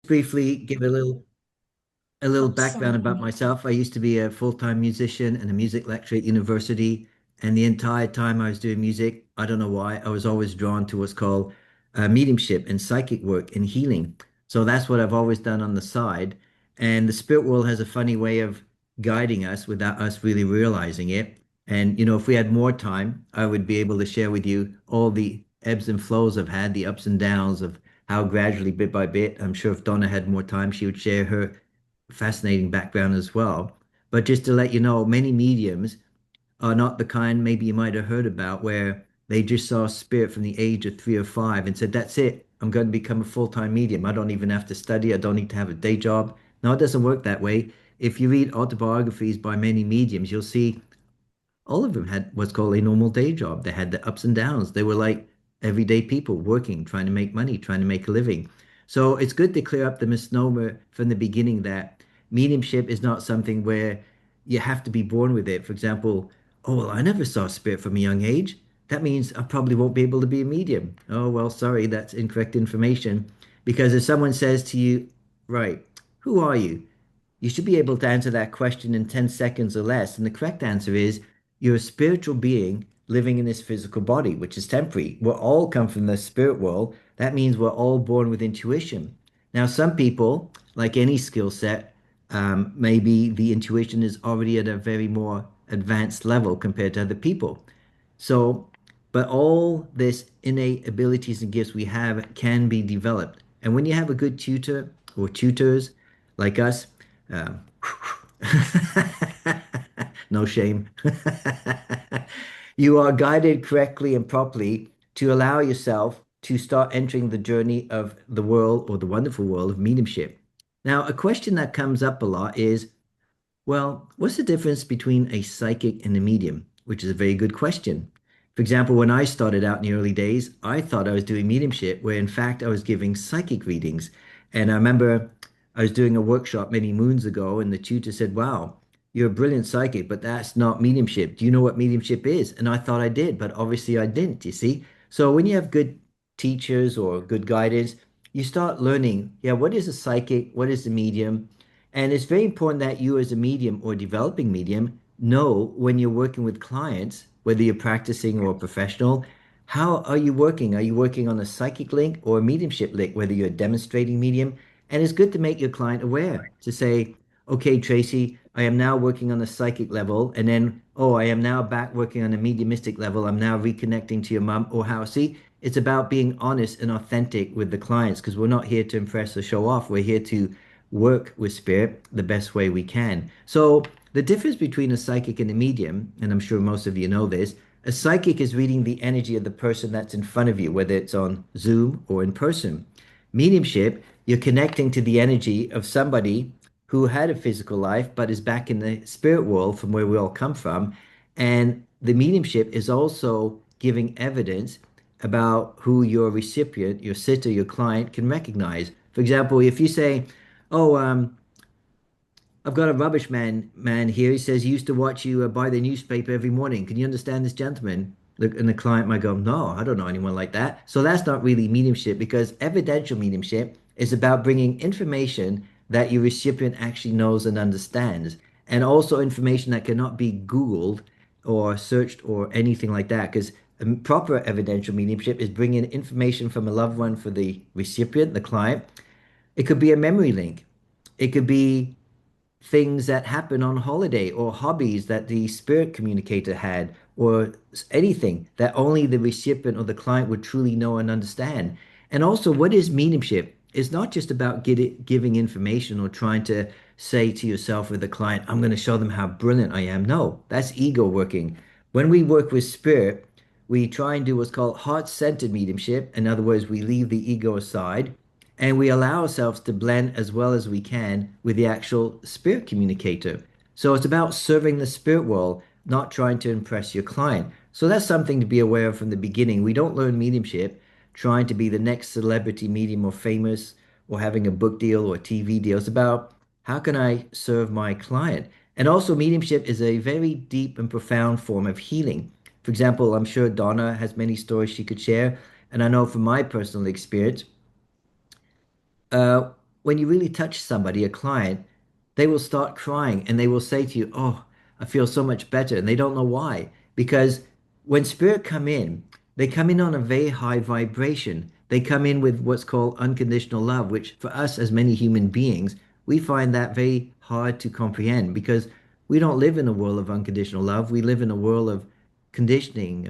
briefly give a little background about Absolutely. myself. I used to be a full-time musician and a music lecturer at university. And the entire time I was doing music, I don't know why, I was always drawn to what's called mediumship and psychic work and healing. So that's what I've always done on the side. And the spirit world has a funny way of guiding us without us really realizing it. And, if we had more time, I would be able to share with you all the ebbs and flows I've had, the ups and downs of how gradually, bit by bit. I'm sure if Donna had more time, she would share her fascinating background as well. But just to let you know, many mediums are not the kind maybe you might have heard about where they just saw spirit from the age of 3 or 5 and said, "That's it. I'm going to become a full-time medium. I don't even have to study. I don't need to have a day job." No, it doesn't work that way. If you read autobiographies by many mediums, you'll see all of them had what's called a normal day job. They had the ups and downs. They were like everyday people working, trying to make money, trying to make a living. So it's good to clear up the misnomer from the beginning that mediumship is not something where you have to be born with it. For example, oh, well, I never saw spirit from a young age. That means I probably won't be able to be a medium. Oh, well, sorry, that's incorrect information. Because if someone says to you, right, who are you? You should be able to answer that question in 10 seconds or less. And the correct answer is you're a spiritual being living in this physical body, which is temporary. We all come from the spirit world. That means we're all born with intuition. Now, some people, like any skill set, maybe the intuition is already at a very more advanced level compared to other people. So, but all this innate abilities and gifts we have can be developed. And when you have a good tutor or tutors like us, um, no shame. You are guided correctly and properly to allow yourself to start entering the journey of the world or the wonderful world of mediumship. Now, a question that comes up a lot is, well, what's the difference between a psychic and a medium? Which is a very good question. For example, when I started out in the early days, I thought I was doing mediumship, where in fact I was giving psychic readings. And I remember I was doing a workshop many moons ago, and the tutor said, "Wow, you're a brilliant psychic, but that's not mediumship. Do you know what mediumship is?" And I thought I did, but obviously I didn't, you see? So when you have good teachers or good guidance, you start learning, yeah, what is a psychic? What is a medium? And it's very important that you, as a medium or developing medium, know when you're working with clients, whether you're practicing or a professional, how are you working? Are you working on a psychic link or a mediumship link, whether you're a demonstrating medium? And it's good to make your client aware to say, okay, Tracy, I am now working on a psychic level. And then, oh, I am now back working on a mediumistic level. I'm now reconnecting to your mum or how. See, it's about being honest and authentic with the clients because we're not here to impress or show off. We're here to work with spirit the best way we can. So, the difference between a psychic and a medium, and I'm sure most of you know this, a psychic is reading the energy of the person that's in front of you, whether it's on Zoom or in person. Mediumship, you're connecting to the energy of somebody who had a physical life but is back in the spirit world from where we all come from. And the mediumship is also giving evidence about who your recipient, your sitter, your client can recognize. For example, if you say, "Oh, I've got a rubbish man here. He says he used to watch you buy the newspaper every morning. Can you understand this gentleman?" And the client might go, "No, I don't know anyone like that." So that's not really mediumship because evidential mediumship is about bringing information that your recipient actually knows and understands, and also information that cannot be Googled or searched or anything like that. Because proper evidential mediumship is bringing information from a loved one for the recipient, the client. It could be a memory link. It could be things that happen on holiday or hobbies that the spirit communicator had or anything that only the recipient or the client would truly know and understand. And also, what is mediumship? It's not just about giving information or trying to say to yourself or the client, "I'm going to show them how brilliant I am." No, that's ego working. When we work with spirit, we try and do what's called heart-centered mediumship. In other words, we leave the ego aside and we allow ourselves to blend as well as we can with the actual spirit communicator. So it's about serving the spirit world, not trying to impress your client. So that's something to be aware of from the beginning. We don't learn mediumship trying to be the next celebrity medium or famous or having a book deal or a TV deal. It's about how can I serve my client? And also, mediumship is a very deep and profound form of healing. For example, I'm sure Donna has many stories she could share. And I know from my personal experience, when you really touch somebody, a client, they will start crying and they will say to you, "Oh, I feel so much better." And they don't know why. Because when spirit come in, they come in on a very high vibration. They come in with what's called unconditional love, which for us as many human beings, we find that very hard to comprehend because we don't live in a world of unconditional love. We live in a world of conditioning,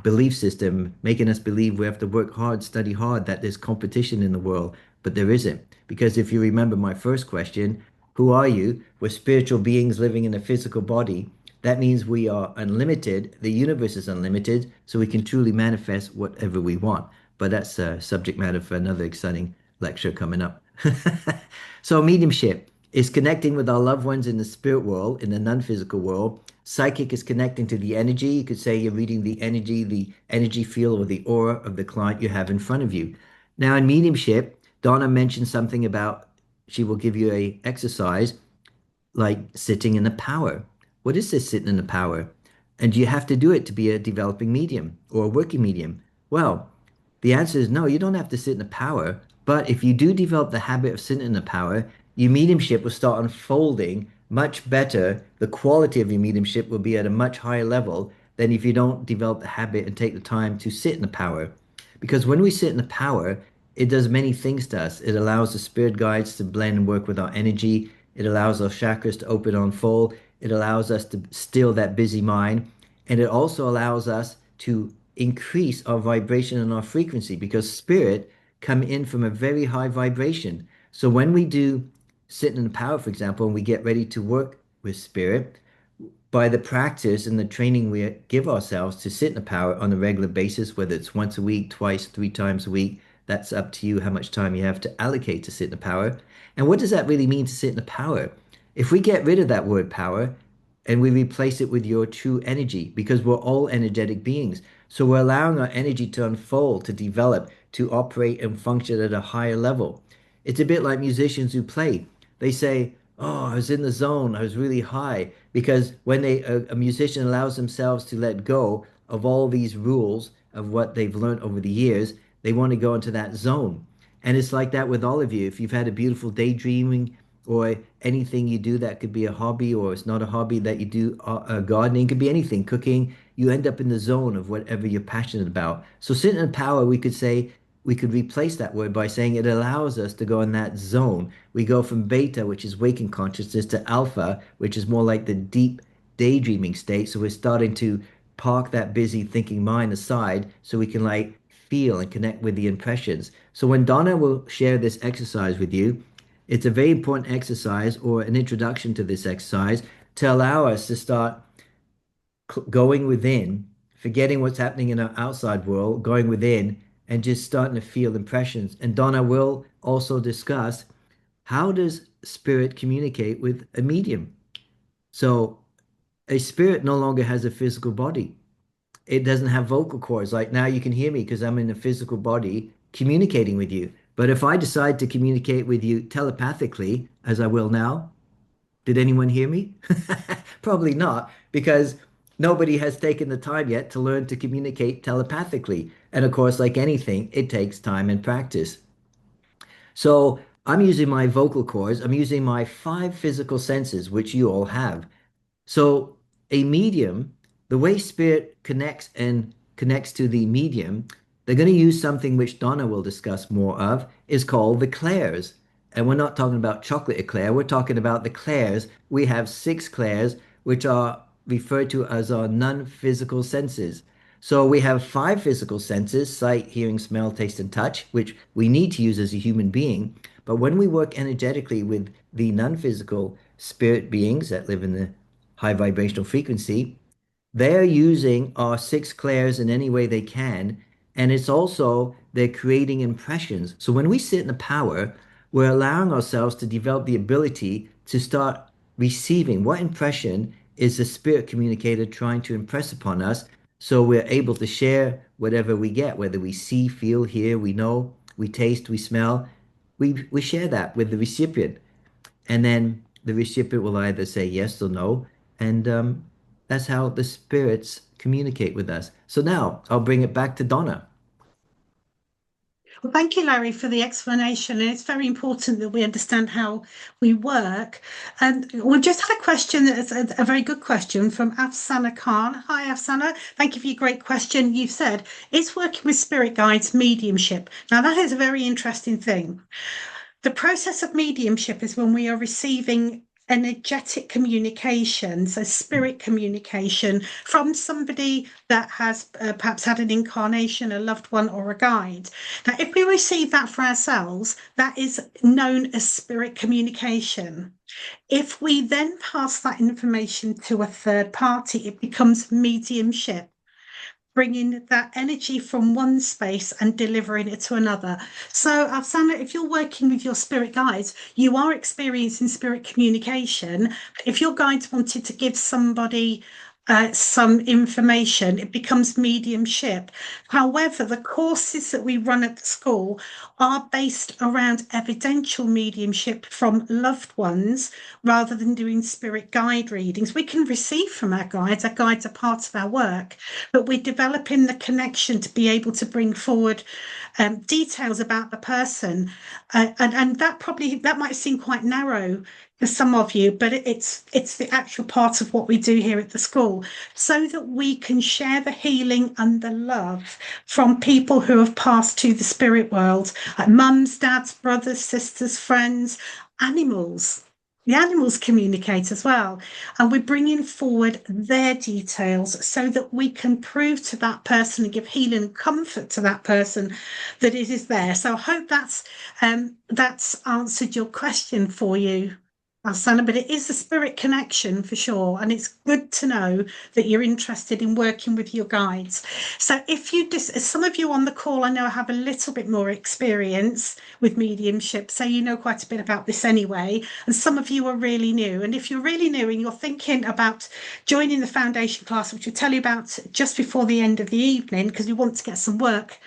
belief system, making us believe we have to work hard, study hard, that there's competition in the world, but there isn't. Because if you remember my first question, who are you? We're spiritual beings living in a physical body. That means we are unlimited. The universe is unlimited, so we can truly manifest whatever we want. But that's a subject matter for another exciting lecture coming up. So, mediumship is connecting with our loved ones in the spirit world, in the non-physical world. Psychic is connecting to the energy. You could say you're reading the energy field or the aura of the client you have in front of you. Now, in mediumship, Donna mentioned something about she will give you a exercise like sitting in the power. What is this sitting in the power? And do you have to do it to be a developing medium or a working medium? Well, the answer is no, you don't have to sit in the power. But if you do develop the habit of sitting in the power, your mediumship will start unfolding much better. The quality of your mediumship will be at a much higher level than if you don't develop the habit and take the time to sit in the power. Because when we sit in the power, it does many things to us. It allows the spirit guides to blend and work with our energy. It allows our chakras to open on full. It allows us to still that busy mind. And it also allows us to increase our vibration and our frequency because spirit come in from a very high vibration. So when we do sit in the power, for example, and we get ready to work with spirit, by the practice and the training we give ourselves to sit in the power on a regular basis, whether it's once a week, twice, 3 times a week, that's up to you how much time you have to allocate to sit in the power. And what does that really mean to sit in the power? If we get rid of that word power and we replace it with your true energy, because we're all energetic beings. So we're allowing our energy to unfold, to develop, to operate and function at a higher level. It's a bit like musicians who play. They say, "Oh, I was in the zone. I was really high." Because when a musician allows themselves to let go of all these rules of what they've learned over the years, they want to go into that zone. And it's like that with all of you. If you've had a beautiful daydreaming or anything you do that could be a hobby or it's not a hobby that you do, gardening, could be anything, cooking, you end up in the zone of whatever you're passionate about. So sitting in power, we could say, we could replace that word by saying it allows us to go in that zone. We go from beta, which is waking consciousness, to alpha, which is more like the deep daydreaming state. So we're starting to park that busy thinking mind aside so we can like feel and connect with the impressions. So when Donna will share this exercise with you, it's a very important exercise or an introduction to this exercise to allow us to start going within, forgetting what's happening in our outside world, going within and just starting to feel impressions. And Donna will also discuss how does spirit communicate with a medium? So a spirit no longer has a physical body. It doesn't have vocal cords. Like now you can hear me because I'm in a physical body communicating with you. But if I decide to communicate with you telepathically, as I will now, did anyone hear me? Probably not, because nobody has taken the time yet to learn to communicate telepathically. And of course, like anything, it takes time and practice. So I'm using my vocal cords, I'm using my five physical senses, which you all have. So a medium, the way spirit connects to the medium, they're going to use something which Donna will discuss more of, is called the clairs. And we're not talking about chocolate eclair, we're talking about the clairs. We have six clairs, which are referred to as our non-physical senses. So we have five physical senses, sight, hearing, smell, taste, and touch, which we need to use as a human being. But when we work energetically with the non-physical spirit beings that live in the high vibrational frequency, they're using our six clairs in any way they can. And it's also they're creating impressions. So when we sit in the power, we're allowing ourselves to develop the ability to start receiving what impression is the spirit communicator trying to impress upon us. So we're able to share whatever we get, whether we see, feel, hear, we know, we taste, we smell. We share that with the recipient. And then the recipient will either say yes or no. And that's how the spirits communicate with us. So now I'll bring it back to Donna. Well, thank you, Larry, for the explanation. And it's very important that we understand how we work. And we just had a question, that's a very good question from Afsana Khan. Hi, Afsana. Thank you for your great question. You've said, is working with spirit guides mediumship? Now, that is a very interesting thing. The process of mediumship is when we are receiving energetic communication, so spirit communication from somebody that has perhaps had an incarnation, a loved one, or a guide. Now, if we receive that for ourselves, that is known as spirit communication. If we then pass that information to a third party, it becomes mediumship, bringing that energy from one space and delivering it to another. So, Alexandra, if you're working with your spirit guides, you are experiencing spirit communication. If your guides wanted to give somebody some information, it becomes mediumship. However, the courses that we run at the school are based around evidential mediumship from loved ones rather than doing spirit guide readings. We can receive from our guides are part of our work, but we're developing the connection to be able to bring forward details about the person. And that might seem quite narrow for some of you, but it's the actual part of what we do here at the school, so that we can share the healing and the love from people who have passed to the spirit world, like mums, dads, brothers, sisters, friends, animals. The animals communicate as well. And we're bringing forward their details so that we can prove to that person and give healing and comfort to that person that it is there. So I hope that's answered your question for you, Alsana, but it is a spirit connection for sure. And it's good to know that you're interested in working with your guides. So if you some of you on the call, I know have a little bit more experience with mediumship, so you know quite a bit about this anyway. And some of you are really new. And if you're really new and you're thinking about joining the foundation class, which we'll tell you about just before the end of the evening, because we want to get some work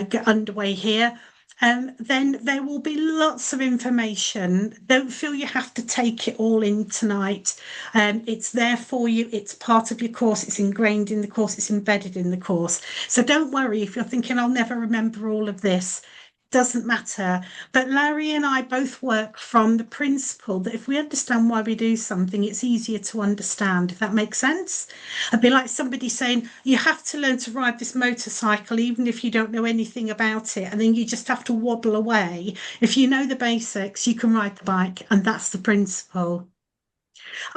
get underway here, then there will be lots of information. Don't feel you have to take it all in tonight. It's there for you. It's part of your course. It's ingrained in the course. It's embedded in the course. So don't worry if you're thinking, I'll never remember all of this. Doesn't matter. But Larry and I both work from the principle that if we understand why we do something, it's easier to understand, if that makes sense. It'd be like somebody saying, you have to learn to ride this motorcycle, even if you don't know anything about it, and then you just have to waddle away. If you know the basics, you can ride the bike, and that's the principle.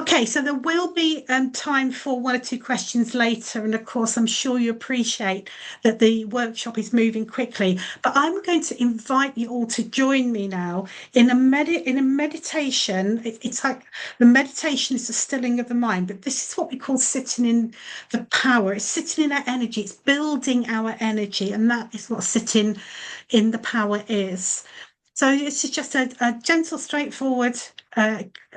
Okay, so there will be time for one or two questions later. And of course, I'm sure you appreciate that the workshop is moving quickly. But I'm going to invite you all to join me now in a meditation. It's like the meditation is the stilling of the mind, but this is what we call sitting in the power. It's sitting in our energy. It's building our energy, and that is what sitting in the power is. So it's just a gentle, straightforward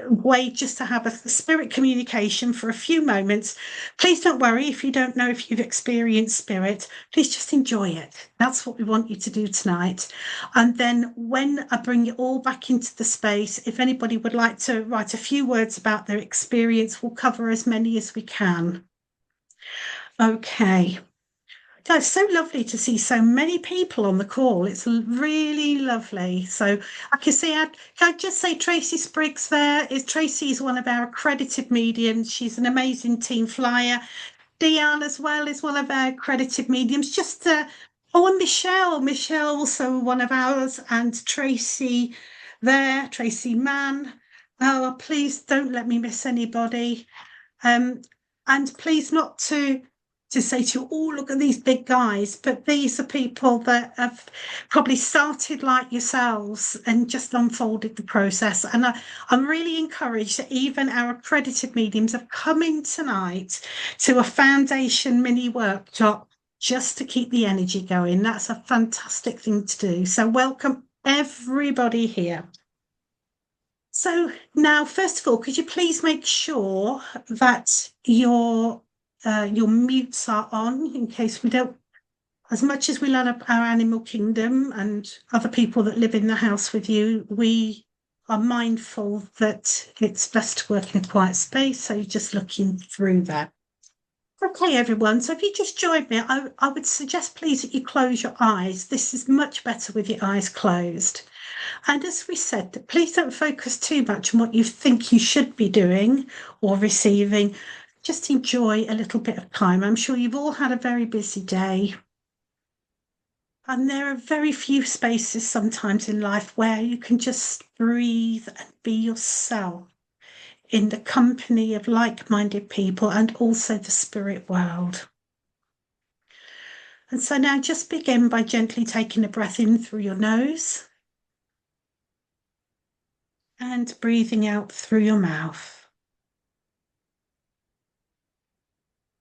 way just to have a spirit communication for a few moments. Please don't worry if you don't know if you've experienced spirit. Please just enjoy it. That's what we want you to do tonight. And then when I bring you all back into the space, if anybody would like to write a few words about their experience, we'll cover as many as we can. Okay. Oh, it's so lovely to see so many people on the call. It's really lovely. So I can see, can I just say Tracy Spriggs there? Tracy is one of our accredited mediums. She's an amazing team flyer. Diane as well is one of our accredited mediums. Oh, and Michelle also one of ours, and Tracy there, Tracy Mann. Oh, please don't let me miss anybody. And please not to say to you, oh, look at these big guys, but these are people that have probably started like yourselves and just unfolded the process. And I'm really encouraged that even our accredited mediums have come in tonight to a foundation mini workshop just to keep the energy going. That's a fantastic thing to do. So welcome everybody here. So now, first of all, could you please make sure that your mutes are on in case we don't, as much as we love our animal kingdom and other people that live in the house with you, we are mindful that it's best to work in a quiet space. So you're just looking through that. Okay, everyone. So if you just joined me, I would suggest please that you close your eyes. This is much better with your eyes closed. And as we said, please don't focus too much on what you think you should be doing or receiving. Just enjoy a little bit of time. I'm sure you've all had a very busy day. And there are very few spaces sometimes in life where you can just breathe and be yourself in the company of like-minded people and also the spirit world. And so now just begin by gently taking a breath in through your nose and breathing out through your mouth.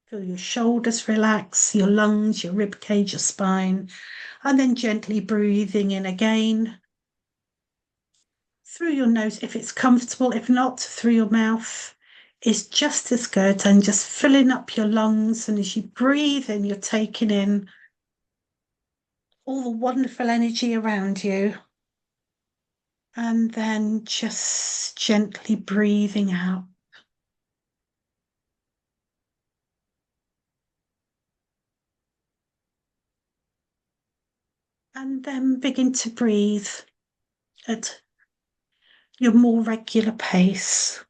Feel your shoulders relax, your lungs, your rib cage, your spine, and then gently breathing in again through your nose if it's comfortable. If not, through your mouth is just as good, and just filling up your lungs. And as you breathe in, you're taking in all the wonderful energy around you, and then just gently breathing out. And then begin to breathe at your more regular pace.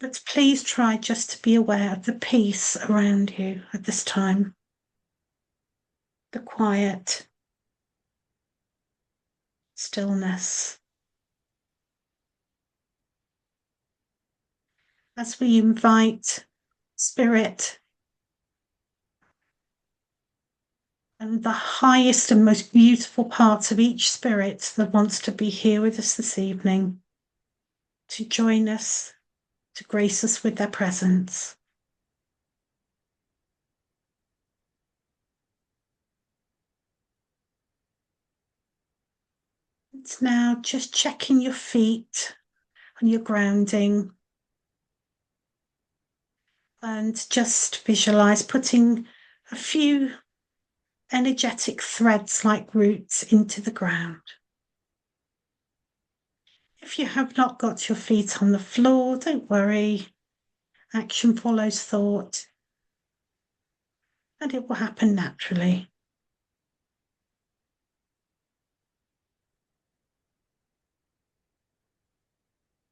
But please try just to be aware of the peace around you at this time, the quiet, stillness. As we invite spirit and the highest and most beautiful part of each spirit that wants to be here with us this evening to join us, to grace us with their presence. It's now just checking your feet and your grounding, and just visualize putting a few energetic threads like roots into the ground. If you have not got your feet on the floor, don't worry. Action follows thought, and it will happen naturally.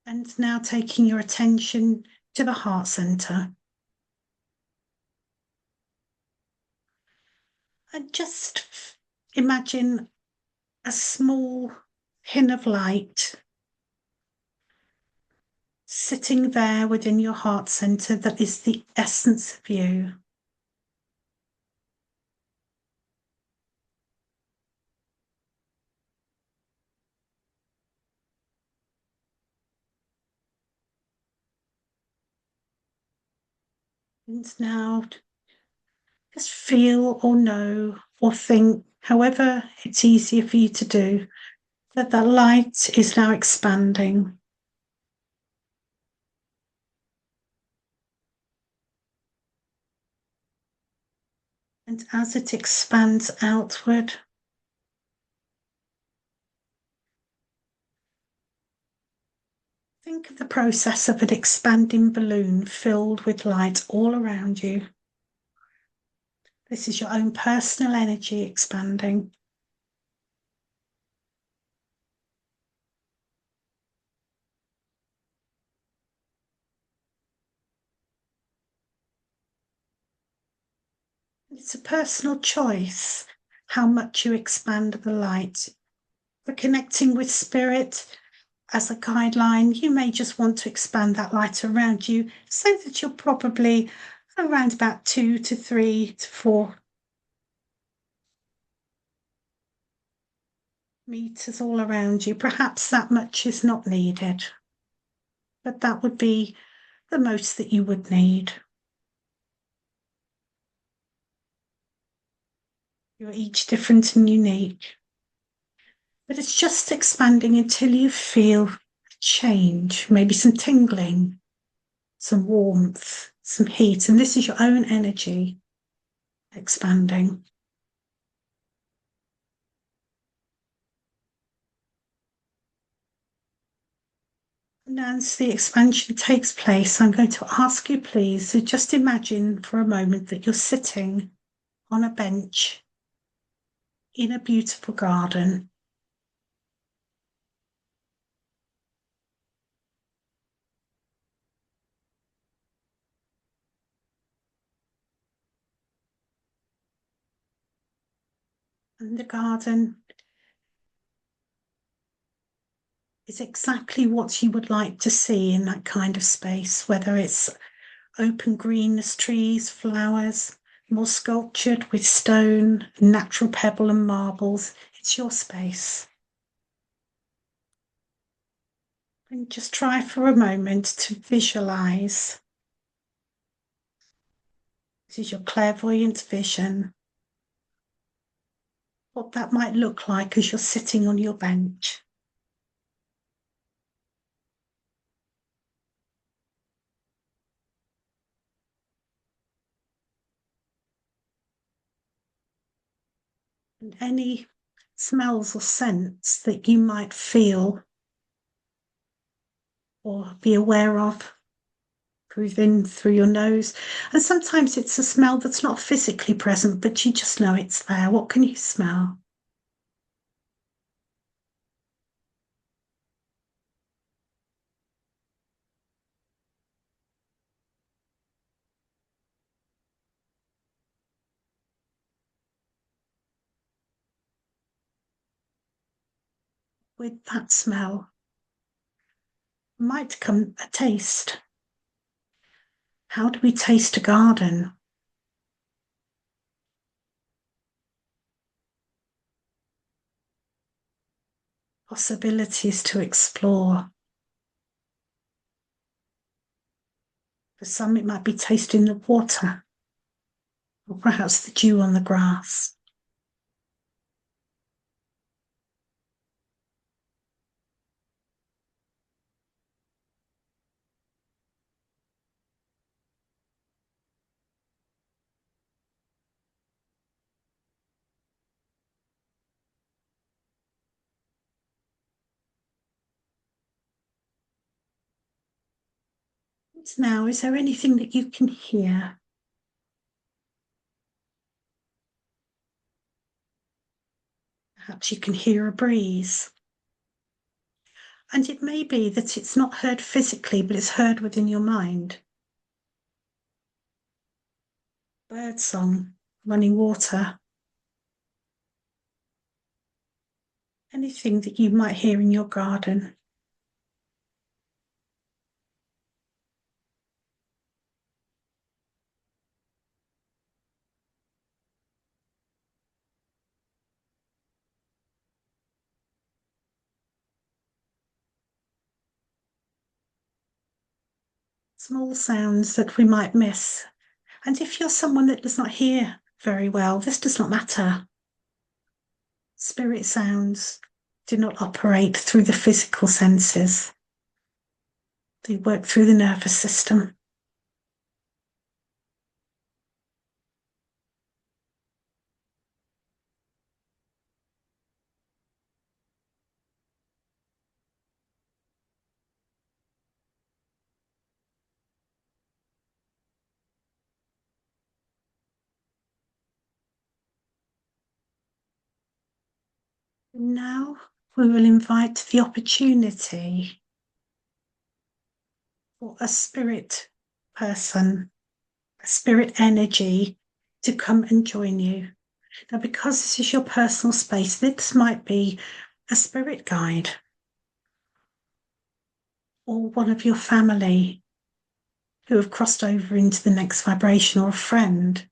And now taking your attention to the heart center. And just imagine a small pin of light sitting there within your heart center that is the essence of you. And now just feel or know or think, however it's easier for you to do, that the light is now expanding. And as it expands outward, think of the process of an expanding balloon filled with light all around you. This is your own personal energy expanding. It's a personal choice how much you expand the light. For connecting with spirit as a guideline, you may just want to expand that light around you so that you're probably around about 2 to 3 to 4 meters all around you. Perhaps that much is not needed, but that would be the most that you would need. You're each different and unique, but it's just expanding until you feel a change, maybe some tingling, some warmth, some heat, and this is your own energy expanding. And as the expansion takes place, I'm going to ask you, please, to just imagine for a moment that you're sitting on a bench in a beautiful garden. And the garden is exactly what you would like to see in that kind of space, whether it's open green as trees, flowers, more sculptured with stone, natural pebble and marbles. It's your space. And just try for a moment to visualize. This is your clairvoyant vision, what that might look like as you're sitting on your bench. And any smells or scents that you might feel or be aware of. Breathe in through your nose. And sometimes it's a smell that's not physically present, but you just know it's there. What can you smell? With that smell might come a taste. How do we taste a garden? Possibilities to explore. For some, it might be tasting the water, or perhaps the dew on the grass. And now, is there anything that you can hear? Perhaps you can hear a breeze. And it may be that it's not heard physically, but it's heard within your mind. Bird song, running water, anything that you might hear in your garden. Small sounds that we might miss. And if you're someone that does not hear very well, this does not matter. Spirit sounds do not operate through the physical senses. They work through the nervous system. Now we will invite the opportunity for a spirit person, a spirit energy to come and join you. Now, because this is your personal space, this might be a spirit guide or one of your family who have crossed over into the next vibration, or a friend,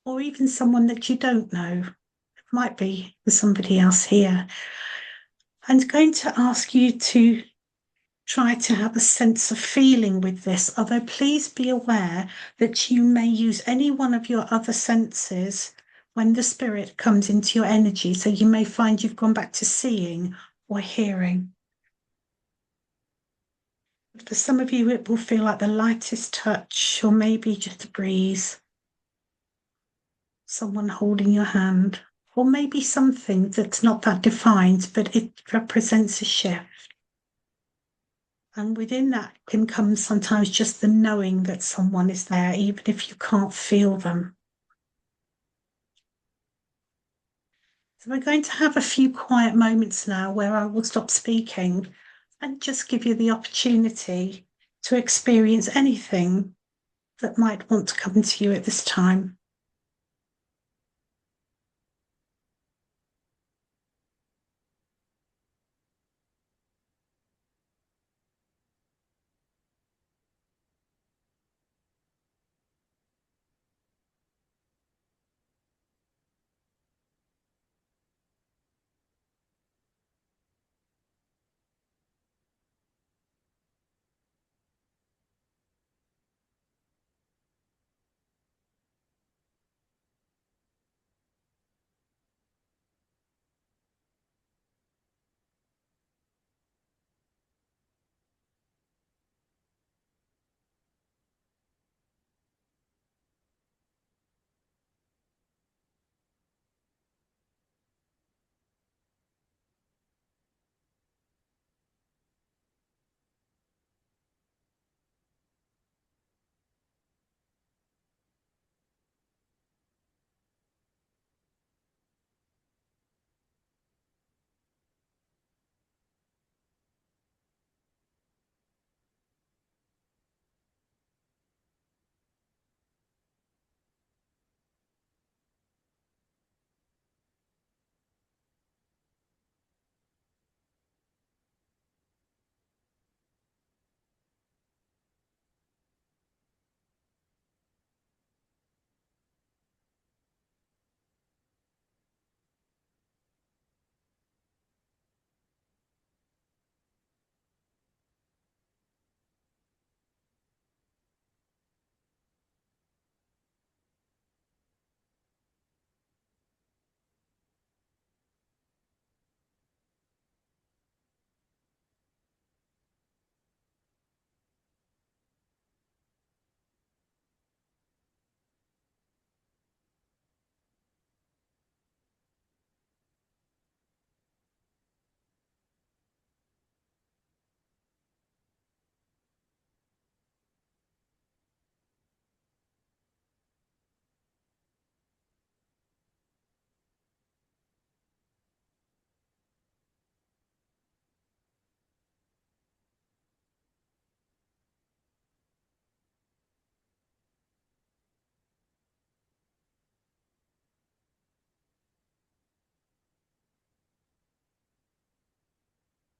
or even someone that you don't know. It might be somebody else here. I'm going to ask you to try to have a sense of feeling with this, although please be aware that you may use any one of your other senses when the spirit comes into your energy. So you may find you've gone back to seeing or hearing. For some of you, it will feel like the lightest touch, or maybe just a breeze, someone holding your hand, or maybe something that's not that defined, but it represents a shift. And within that can come sometimes just the knowing that someone is there, even if you can't feel them. So we're going to have a few quiet moments now where I will stop speaking and just give you the opportunity to experience anything that might want to come to you at this time.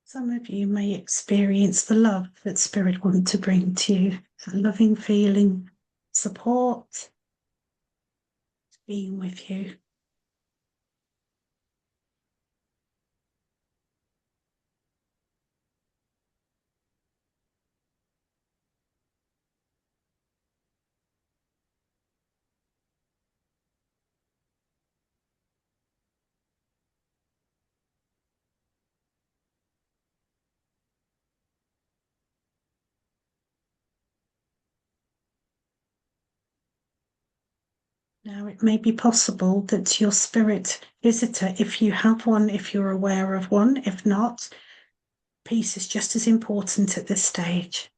Some of you may experience the love that Spirit wants to bring to you, a loving feeling, support, being with you. Now, it may be possible that your spirit visitor, if you have one, if you're aware of one, if not, peace is just as important at this stage.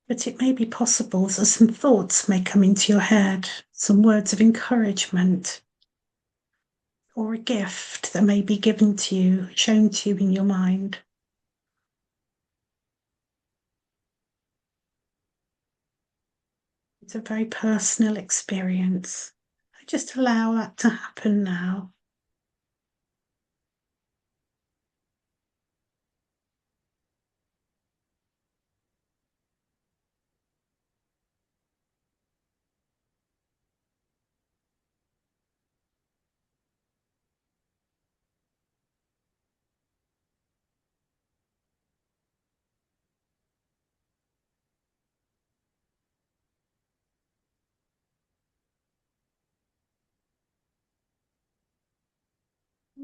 But it may be possible that some thoughts may come into your head, some words of encouragement, or a gift that may be given to you, shown to you in your mind. It's a very personal experience. Just allow that to happen now.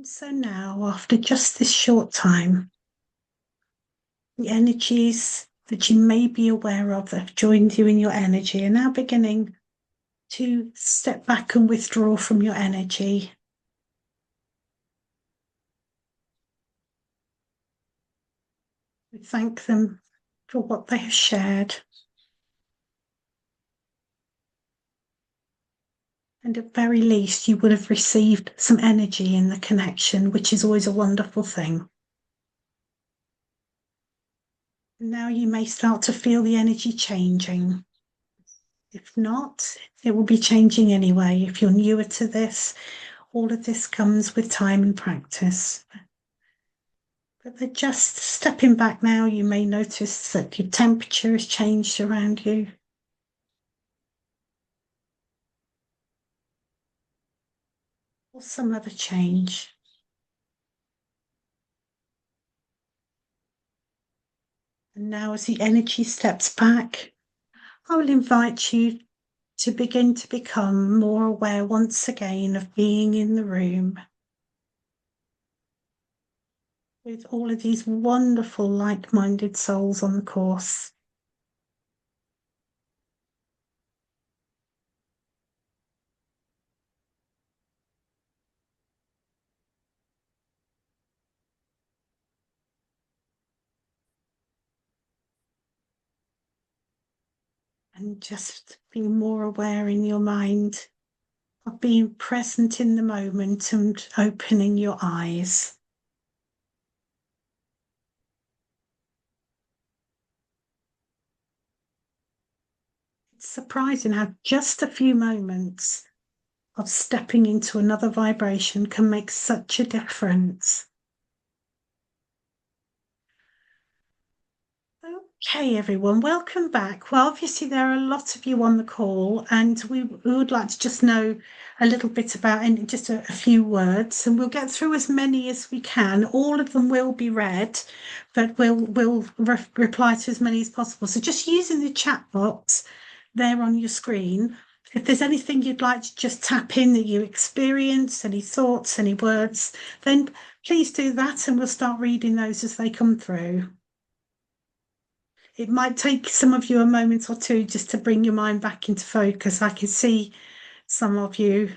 And so now, after just this short time, the energies that you may be aware of that have joined you in your energy are now beginning to step back and withdraw from your energy. We thank them for what they have shared. And at very least, you would have received some energy in the connection, which is always a wonderful thing. Now you may start to feel the energy changing. If not, it will be changing anyway. If you're newer to this, all of this comes with time and practice. But they're just stepping back now. You may notice that your temperature has changed around you. Or some other change. And now as the energy steps back, I will invite you to begin to become more aware once again of being in the room with all of these wonderful like-minded souls on the course. And just being more aware in your mind of being present in the moment and opening your eyes. It's surprising how just a few moments of stepping into another vibration can make such a difference. Okay, everyone, welcome back. Well, obviously there are a lot of you on the call, and we would like to just know a little bit about, and just a few words, and we'll get through as many as we can. All of them will be read, but we'll reply to as many as possible. So just using the chat box there on your screen, if there's anything you'd like to just tap in that you experience, any thoughts, any words, then please do that, and we'll start reading those as they come through. It might take some of you a moment or two just to bring your mind back into focus. I can see some of you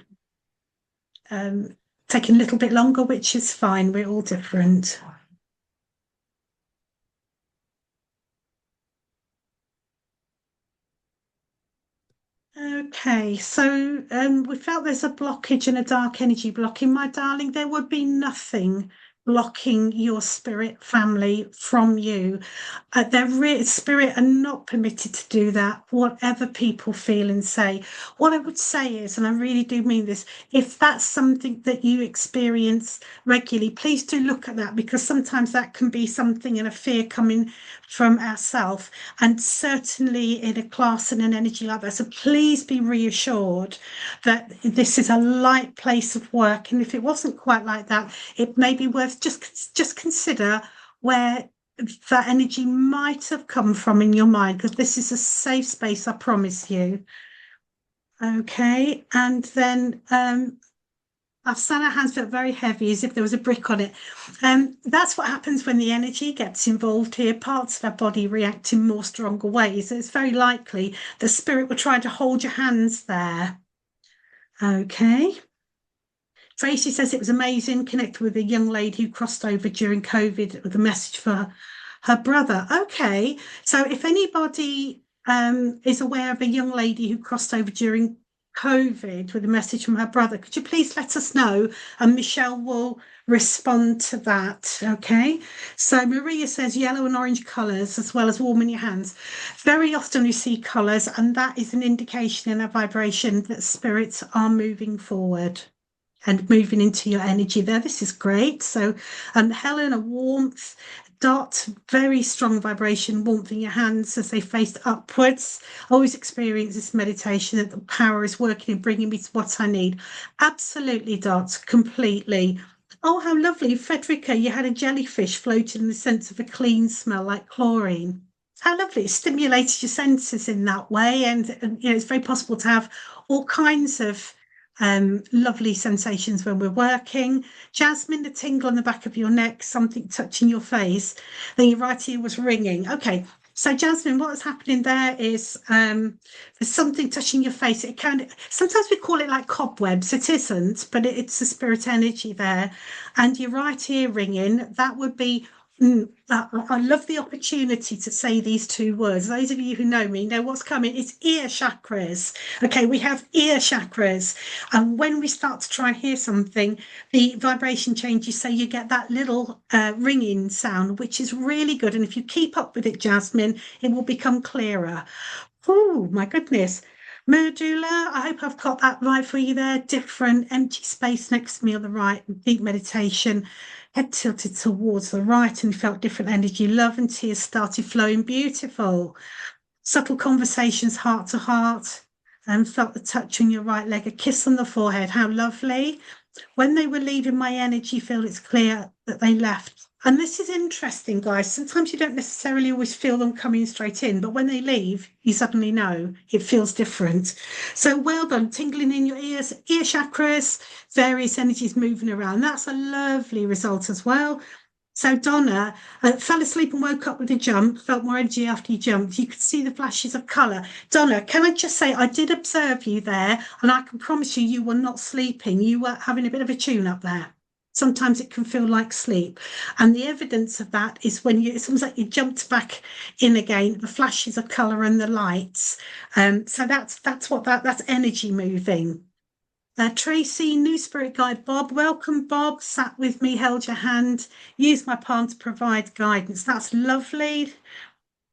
taking a little bit longer, which is fine. We're all different. Okay, so we felt there's a blockage and a dark energy blocking. My darling, there would be nothing blocking your spirit family from you. Their spirit are not permitted to do that, whatever people feel and say. What I would say is, and I really do mean this, if that's something that you experience regularly, please do look at that, because sometimes that can be something and a fear coming from ourselves, and certainly in a class and an energy like that. So please be reassured that this is a light place of work, and if it wasn't quite like that, it may be worth just consider where that energy might have come from in your mind, because this is a safe space, I promise you. Okay, and then I've seen our hands felt very heavy, as if there was a brick on it. That's what happens when the energy gets involved here. Parts of our body react in more stronger ways. So it's very likely the spirit will try to hold your hands there. Okay. Tracy says it was amazing, connected with a young lady who crossed over during COVID with a message for her brother. Okay, so if anybody is aware of a young lady who crossed over during COVID with a message from her brother, could you please let us know? And Michelle will respond to that. Okay, so Maria says yellow and orange colours, as well as warm in your hands. Very often we see colours, and that is an indication in a vibration that spirits are moving forward and moving into your energy there. This is great. So, Helen, a warmth, Dot, very strong vibration, warmth in your hands as they face upwards. Always experience this meditation that the power is working and bringing me to what I need. Absolutely, Dot, completely. Oh, how lovely. Frederica, you had a jellyfish floating in the sense of a clean smell like chlorine. How lovely. It stimulated your senses in that way. And it's very possible to have all kinds of lovely sensations when we're working. Jasmine, the tingle on the back of your neck, something touching your face. Then your right ear was ringing. Okay, so Jasmine, what's happening there is there's something touching your face. It can, sometimes we call it like cobwebs. It isn't, but it's the spirit energy there. And your right ear ringing, that would be I love the opportunity to say these two words. Those of you who know me know what's coming. It's ear chakras. Okay, we have ear chakras. And when we start to try and hear something, the vibration changes. So you get that little ringing sound, which is really good. And if you keep up with it, Jasmine, it will become clearer. Oh, my goodness. Medulla, I hope I've got that right for you there. Different empty space next to me on the right. Deep meditation. Head tilted towards the right and felt different energy. Love and tears started flowing. Beautiful. Subtle conversations heart to heart. And felt the touch on your right leg. A kiss on the forehead. How lovely. When they were leaving my energy field, it's clear that they left. And this is interesting, guys. Sometimes you don't necessarily always feel them coming straight in, but when they leave, you suddenly know it feels different. So well done, tingling in your ears, ear chakras, various energies moving around. That's a lovely result as well. So Donna fell asleep and woke up with a jump, felt more energy after you jumped. You could see the flashes of colour. Donna, can I just say, I did observe you there, and I can promise you, you were not sleeping. You were having a bit of a tune up there. Sometimes it can feel like sleep. And the evidence of that is when it's almost like you jumped back in again, the flashes of colour and the lights. So that's energy moving. Tracy, new spirit guide Bob. Welcome, Bob. Sat with me, held your hand, used my palm to provide guidance. That's lovely.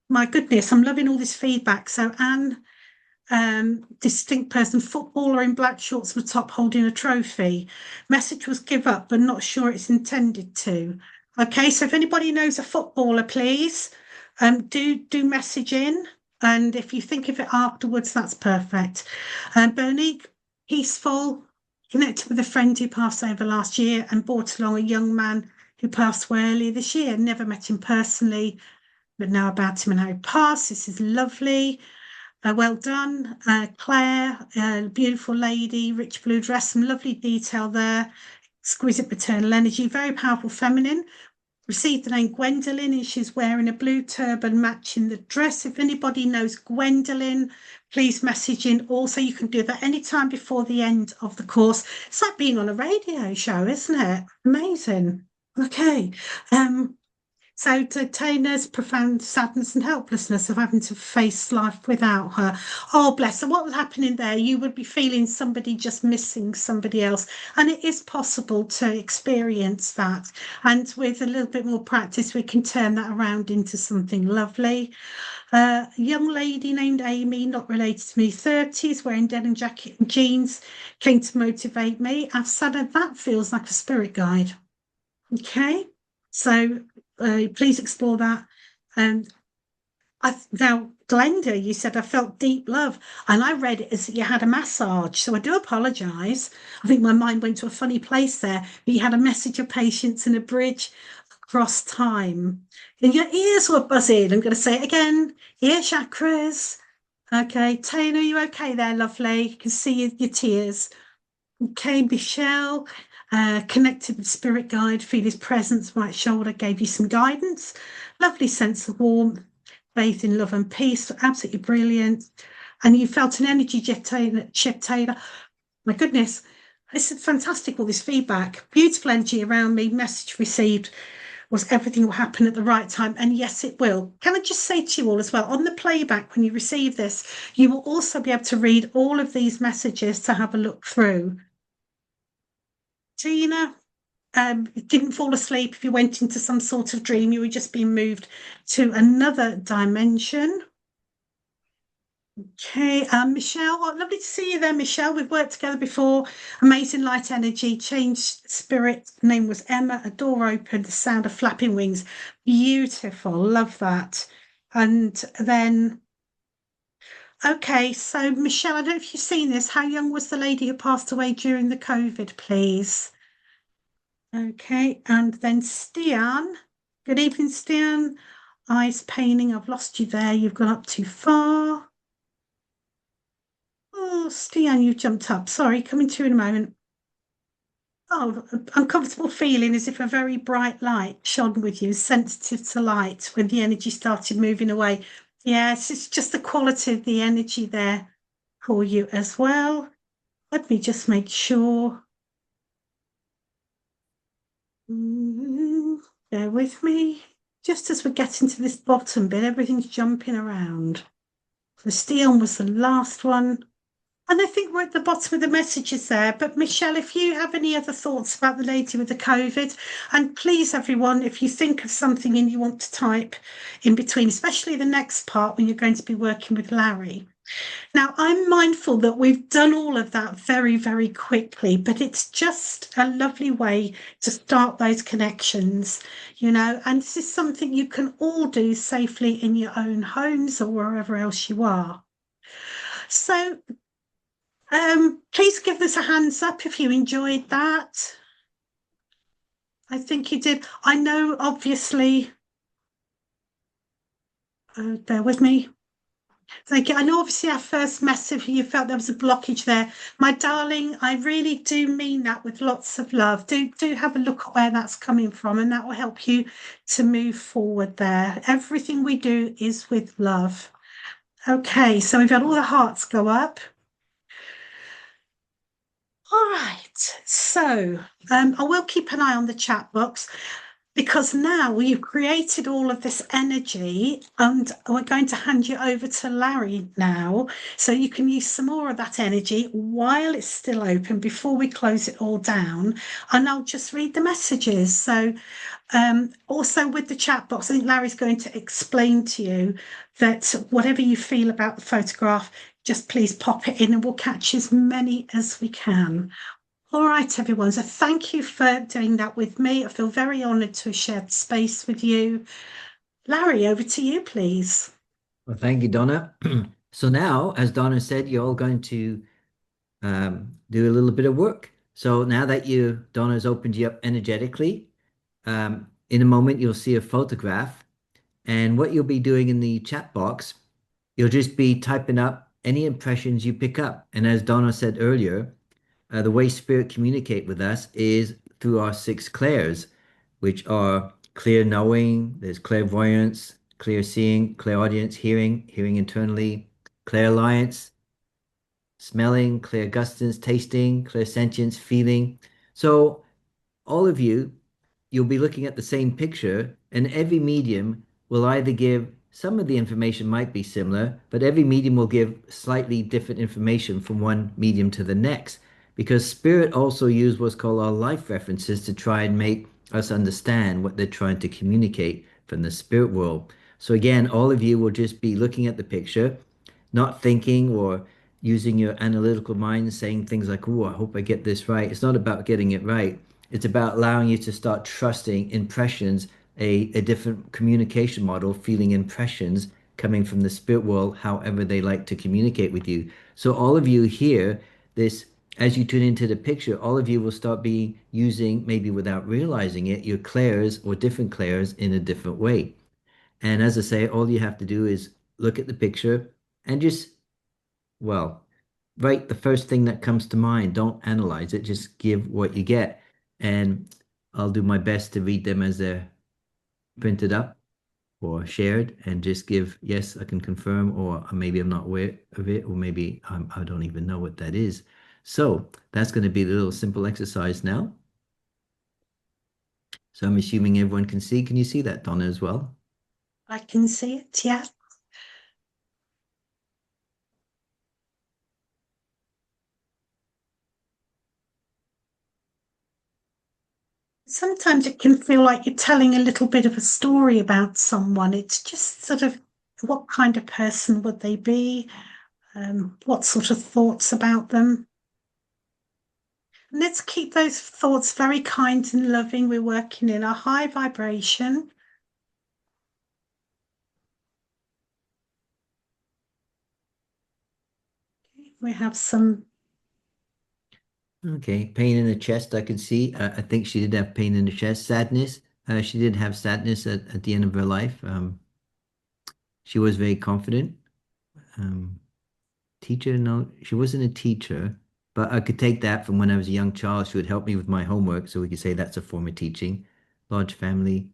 My goodness, I'm loving all this feedback. So, Anne, distinct person, footballer in black shorts on the top holding a trophy. Message was give up, but not sure it's intended to. Okay, so if anybody knows a footballer, please do message in. And if you think of it afterwards, that's perfect. Bernique, peaceful, connected with a friend who passed over last year and brought along a young man who passed away earlier this year. Never met him personally, but know about him and how he passed. This is lovely. Well done, Claire, beautiful lady, rich blue dress, some lovely detail there. Exquisite maternal energy, very powerful feminine. Received the name Gwendolyn and she's wearing a blue turban matching the dress. If anybody knows Gwendolyn, please message in. Also, you can do that anytime before the end of the course. It's like being on a radio show, isn't it? Amazing. Okay. So to Tana's profound sadness and helplessness of having to face life without her. Oh, bless her. What was happening there? You would be feeling somebody just missing somebody else. And it is possible to experience that. And with a little bit more practice, we can turn that around into something lovely. A young lady named Amy, not related to me, 30s, wearing denim jacket and jeans, came to motivate me. I've said that feels like a spirit guide. Okay. So please explore that. And now, Glenda, you said I felt deep love, and I read it as you had a massage. So I do apologise. I think my mind went to a funny place there. But you had a message of patience and a bridge across time. And your ears were buzzing. I'm going to say it again. Ear chakras. Okay, Tana, are you okay there, lovely? You can see your tears. Okay, Michelle, connected with spirit guide, feel his presence, right shoulder, gave you some guidance. Lovely sense of warmth, faith in love and peace, absolutely brilliant. And you felt an energy shift, Taylor. My goodness, this is fantastic, all this feedback. Beautiful energy around me, message received was everything will happen at the right time. And yes, it will. Can I just say to you all as well, on the playback, when you receive this, you will also be able to read all of these messages to have a look through. Tina, didn't fall asleep. If you went into some sort of dream, you were just being moved to another dimension. Okay, Michelle, oh, lovely to see you there, Michelle. We've worked together before. Amazing light energy, changed spirit. Name was Emma. A door opened, the sound of flapping wings. Beautiful, love that. And then, okay, so Michelle, I don't know if you've seen this. How young was the lady who passed away during the COVID, please? Okay, and then Stian. Good evening, Stian. Eyes paining. I've lost you there. You've gone up too far. Oh, Stian, you've jumped up. Sorry, coming to you in a moment. Oh, uncomfortable feeling as if a very bright light shone with you, sensitive to light when the energy started moving away. Yes, it's just the quality of the energy there for you as well. Let me just make sure. Bear with me. just as we're getting to this bottom bit, everything's jumping around. The steel was the last one. And I think we're at the bottom of the messages there. But Michelle, if you have any other thoughts about the lady with the COVID, and please, everyone, if you think of something and you want to type in between, especially the next part when you're going to be working with Larry. Now, I'm mindful that we've done all of that very, very quickly, but it's just a lovely way to start those connections, and this is something you can all do safely in your own homes or wherever else you are. So, please give us a hands up if you enjoyed that. I think you did. I know, obviously, bear with me. Thank you. I know, obviously, our first message, you felt there was a blockage there. My darling, I really do mean that with lots of love. Do have a look at where that's coming from, and that will help you to move forward there. Everything we do is with love. Okay, so we've had all the hearts go up. All right, so I will keep an eye on the chat box because now we've created all of this energy and we're going to hand you over to Larry now. So you can use some more of that energy while it's still open before we close it all down. And I'll just read the messages. So also with the chat box, I think Larry's going to explain to you that whatever you feel about the photograph, just please pop it in and we'll catch as many as we can. All right, everyone. So thank you for doing that with me. I feel very honoured to have shared space with you. Larry, over to you, please. Well, thank you, Donna. So now, as Donna said, you're all going to do a little bit of work. So now that Donna's opened you up energetically, in a moment you'll see a photograph, and what you'll be doing in the chat box, you'll just be typing up any impressions you pick up. And as Donna said earlier, the way spirit communicate with us is through our six clairs, which are clear knowing, there's clairvoyance, clear seeing, clairaudience, hearing internally, clairalliance, smelling, clairgustance, tasting, clairsentience, feeling. So all of you, you'll be looking at the same picture, and every medium will either give some of the information might be similar, but every medium will give slightly different information from one medium to the next. Because spirit also use what's called our life references to try and make us understand what they're trying to communicate from the spirit world. So again, all of you will just be looking at the picture, not thinking or using your analytical mind, saying things like, oh, I hope I get this right. It's not about getting it right. It's about allowing you to start trusting impressions, a different communication model, feeling impressions coming from the spirit world, however they like to communicate with you. So all of you here, this, as you tune into the picture, all of you will start being using, maybe without realizing it, your clairs or different clairs in a different way. And as I say, all you have to do is look at the picture and just, well, write the first thing that comes to mind. Don't analyze it, just give what you get. And I'll do my best to read them as they're printed up or shared and just give, yes, I can confirm, or maybe I'm not aware of it, or maybe I don't even know what that is. So that's going to be the little simple exercise now. So I'm assuming everyone can see. Can you see that, Donna, as well? I can see it, yeah. Sometimes it can feel like you're telling a little bit of a story about someone. It's just sort of what kind of person would they be? What sort of thoughts about them? Let's keep those thoughts very kind and loving. We're working in a high vibration. We have some. Okay, pain in the chest, I can see. I think she did have pain in the chest. Sadness. She did have sadness at the end of her life. She was very confident. Um, Teacher, no, she wasn't a teacher, but I could take that from when I was a young child. She would help me with my homework, so we could say that's a form of teaching. Large family.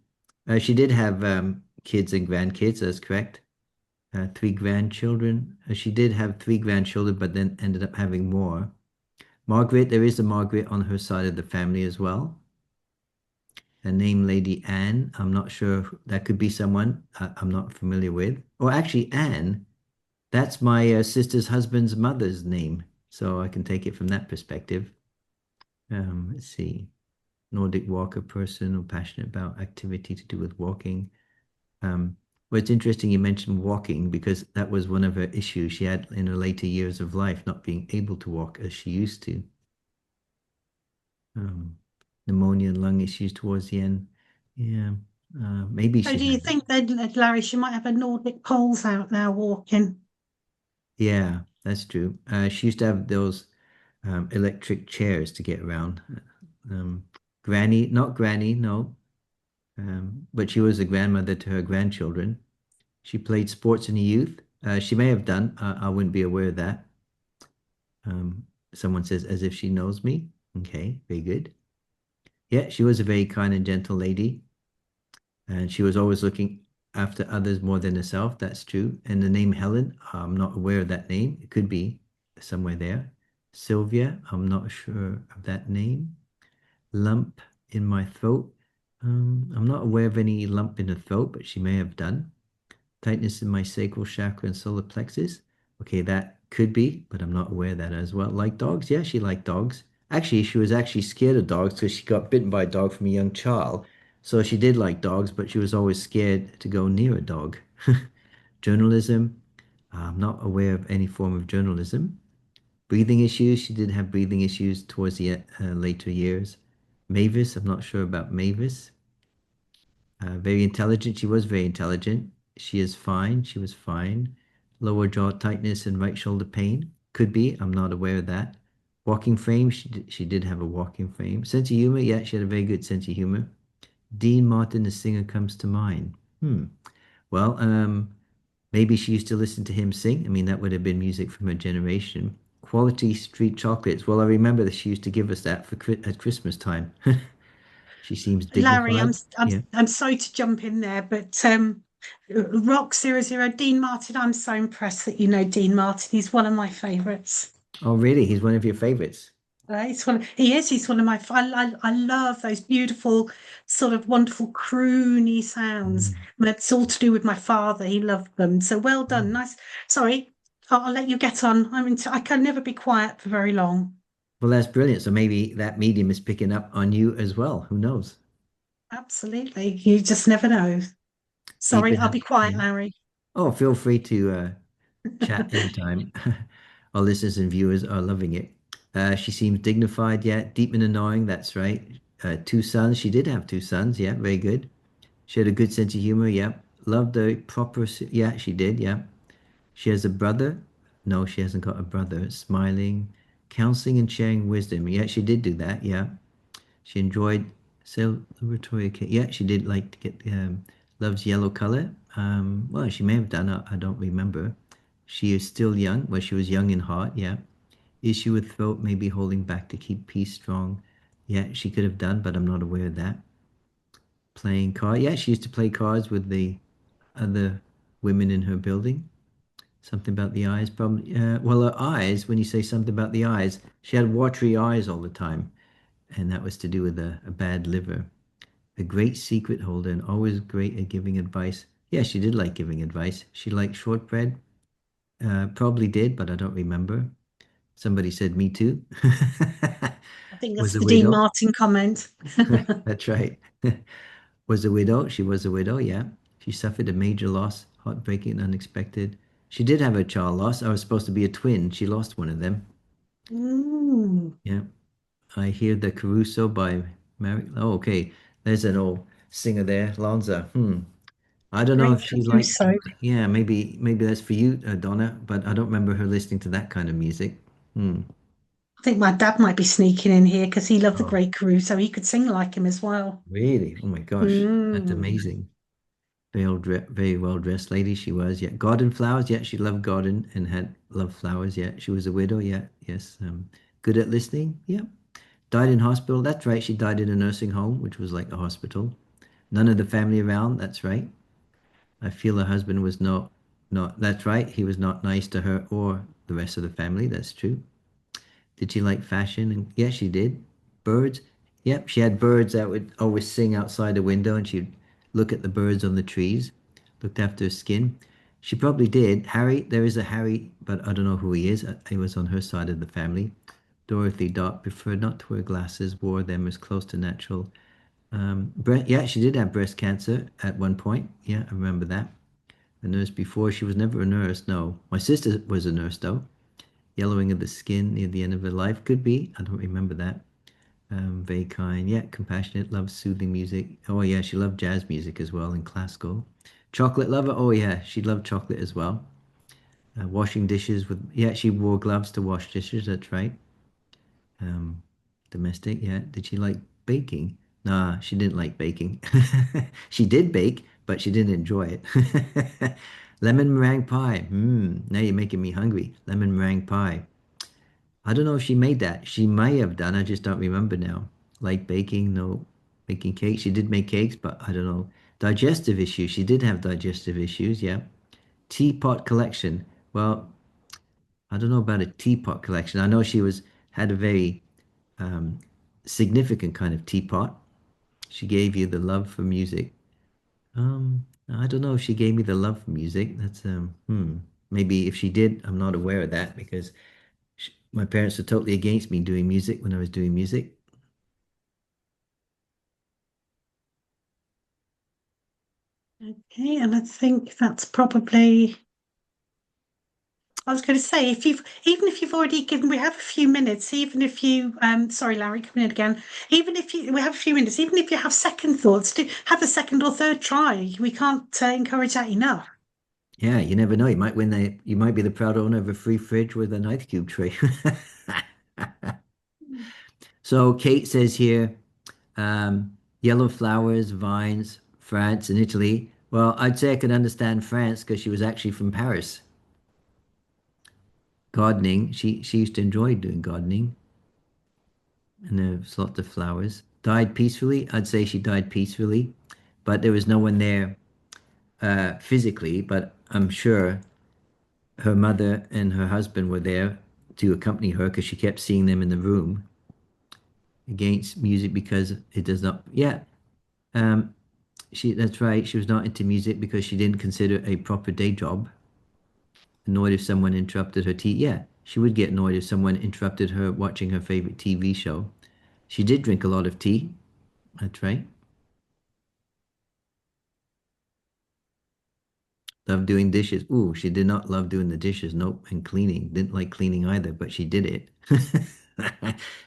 She did have kids and grandkids, that's correct. Three grandchildren. She did have three grandchildren, but then ended up having more. Margaret, there is a Margaret on her side of the family as well. a name Lady Anne. I'm not sure. That could be someone I'm not familiar with. Or actually, Anne, that's my sister's husband's mother's name. So I can take it from that perspective. Let's see. Nordic walker person or passionate about activity to do with walking. Um, well, it's interesting you mentioned walking because that was one of her issues she had in her later years of life, not being able to walk as she used to. Um, Pneumonia and lung issues towards the end. Yeah, maybe So she's do you had. think then, Larry, she might have a Nordic poles out now walking? Yeah, that's true. She used to have those electric chairs to get around. Granny, not Granny, no. But she was a grandmother to her grandchildren. She played sports in the youth. She may have done. I wouldn't be aware of that. Um, Someone says, as if she knows me. Okay, very good. Yeah, she was a very kind and gentle lady, and she was always looking after others more than herself. That's true. And the name Helen, I'm not aware of that name. It could be somewhere there. Sylvia, I'm not sure of that name. Lump in my throat. I'm not aware of any lump in her throat, but she may have done. Tightness in my sacral chakra and solar plexus. Okay, that could be, but I'm not aware of that as well. Like dogs? Yeah, she liked dogs. Actually, she was actually scared of dogs because she got bitten by a dog from a young child. So she did like dogs, but she was always scared to go near a dog. Journalism. I'm not aware of any form of journalism. Breathing issues. She did have breathing issues towards the later years. Mavis. I'm not sure about Mavis. Very intelligent. She was very intelligent. She is fine. She was fine. Lower jaw tightness and right shoulder pain. Could be. I'm not aware of that. Walking frame. She did have a walking frame. Sense of humor. Yeah, she had a very good sense of humor. Dean Martin, the singer, comes to mind. Well, maybe she used to listen to him sing. I mean, that would have been music from her generation. Quality street chocolates. Well, I remember that she used to give us that for at Christmas time. She seems Larry, dignified. Yeah. I'm sorry to jump in there, but Rock 00, Dean Martin, I'm so impressed that you know Dean Martin. He's one of my favourites. Oh, really? He's one of your favorites. He's one of my, I love those beautiful, sort of wonderful croony sounds. Mm. And it's all to do with my father. He loved them. So well done. Oh. Nice. Sorry, I'll let you get on. I can never be quiet for very long. Well, that's brilliant. So maybe that medium is picking up on you as well. Who knows? Absolutely. You just never know. Keep Sorry, it I'll up. be quiet, Yeah. Larry. Oh, feel free to chat anytime. Our listeners and viewers are loving it. She seems dignified, yeah. Deep and annoying, that's right. Two sons. She did have two sons, yeah. Very good. She had a good sense of humor, yeah. Loved the proper, yeah, she did, yeah. She has a brother. No, she hasn't got a brother. Smiling, counseling and sharing wisdom. Yeah, she did do that, yeah. She enjoyed celebratory. Yeah, she did like to get loves yellow color. Well, she may have done. I don't remember. She is still young. Well, she was young in heart. Yeah. Issue with throat, maybe holding back to keep peace strong. Yeah, she could have done, but I'm not aware of that. Playing card. Yeah, she used to play cards with the other women in her building. Something about the eyes, probably. Well, her eyes. When you say something about the eyes, she had watery eyes all the time, and that was to do with a bad liver. A great secret holder and always great at giving advice. Yeah, she did like giving advice. She liked shortbread. Probably did, but I don't remember. Somebody said me too. I think Was that's a the Dean widow. Martin comment. That's right. Was a widow. She was a widow, yeah. She suffered a major loss, heartbreaking and unexpected. She did have a child loss. I was supposed to be a twin. She lost one of them. Mm, Yeah. I hear the Caruso by Mary. Oh, okay. There's an old singer there, Lonza. I don't know great if she liked, Caruso. yeah, maybe that's for you, Donna, but I don't remember her listening to that kind of music. Hmm. I think my dad might be sneaking in here because he loved the Oh, great Caruso. He could sing like him as well. really? Oh my gosh, that's Mm, amazing. Very well dressed lady she was. Yeah, garden flowers. Yeah, she loved garden and had loved flowers. Yeah, she was a widow. Yeah, yes. Good at listening. Yeah. Died in hospital. That's right. She died in a nursing home, which was like a hospital. None of the family around. That's right. I feel her husband was not, that's right. He was not nice to her or the rest of the family. That's true. Did she like fashion? And yeah, she did. Birds. Yep, she had birds that would always sing outside the window, and she'd look at the birds on the trees, looked after her skin. She probably did. Harry, there is a Harry, but I don't know who he is. He was on her side of the family. Dorothy Dot preferred not to wear glasses, wore them as close to natural. Yeah, she did have breast cancer at one point. Yeah, I remember that. A nurse before. She was never a nurse, no. My sister was a nurse, though. Yellowing of the skin near the end of her life. Could be. I don't remember that. Very kind. Yeah, compassionate. Loves soothing music. Oh, yeah, she loved jazz music as well and classical. Chocolate lover. Oh, yeah, she loved chocolate as well. Washing dishes with. Yeah, she wore gloves to wash dishes. That's right. Um, Domestic. Yeah. Did she like baking? Nah, she didn't like baking. She did bake, but she didn't enjoy it. Lemon meringue pie. Now you're making me hungry. Lemon meringue pie. I don't know if she made that. She may have done. I just don't remember now. Like baking, no. Making cakes. She did make cakes, but I don't know. Digestive issues. She did have digestive issues, yeah. Teapot collection. Well, I don't know about a teapot collection. I know she was had a very um, significant kind of teapot. She gave you the love for music. I don't know if she gave me the love for music. Maybe if she did, I'm not aware of that because my parents were totally against me doing music when I was doing music. Okay, and I think that's probably. I was going to say, if you've even if you've already given, we have a few minutes. Even if you, sorry, Larry, coming in again. Even if you, we have a few minutes. Even if you have second thoughts, do have a second or third try. We can't encourage that enough. Yeah, you never know. You might be the proud owner of a free fridge with an ice cube tray. So Kate says here, yellow flowers, vines, France and Italy. Well, I'd say I could understand France because she was actually from Paris. Gardening, she used to enjoy doing gardening, and there's lots of flowers. Died peacefully. I'd say she died peacefully, but there was no one there physically. But I'm sure her mother and her husband were there to accompany her because she kept seeing them in the room against music because it does not. Yeah, um, that's right. She was not into music because she didn't consider a proper day job. Annoyed if someone interrupted her tea. Yeah, she would get annoyed if someone interrupted her watching her favorite TV show. She did drink a lot of tea. That's right. Loved doing dishes. Ooh, she did not love doing the dishes. Nope. And cleaning. Didn't like cleaning either, but she did it.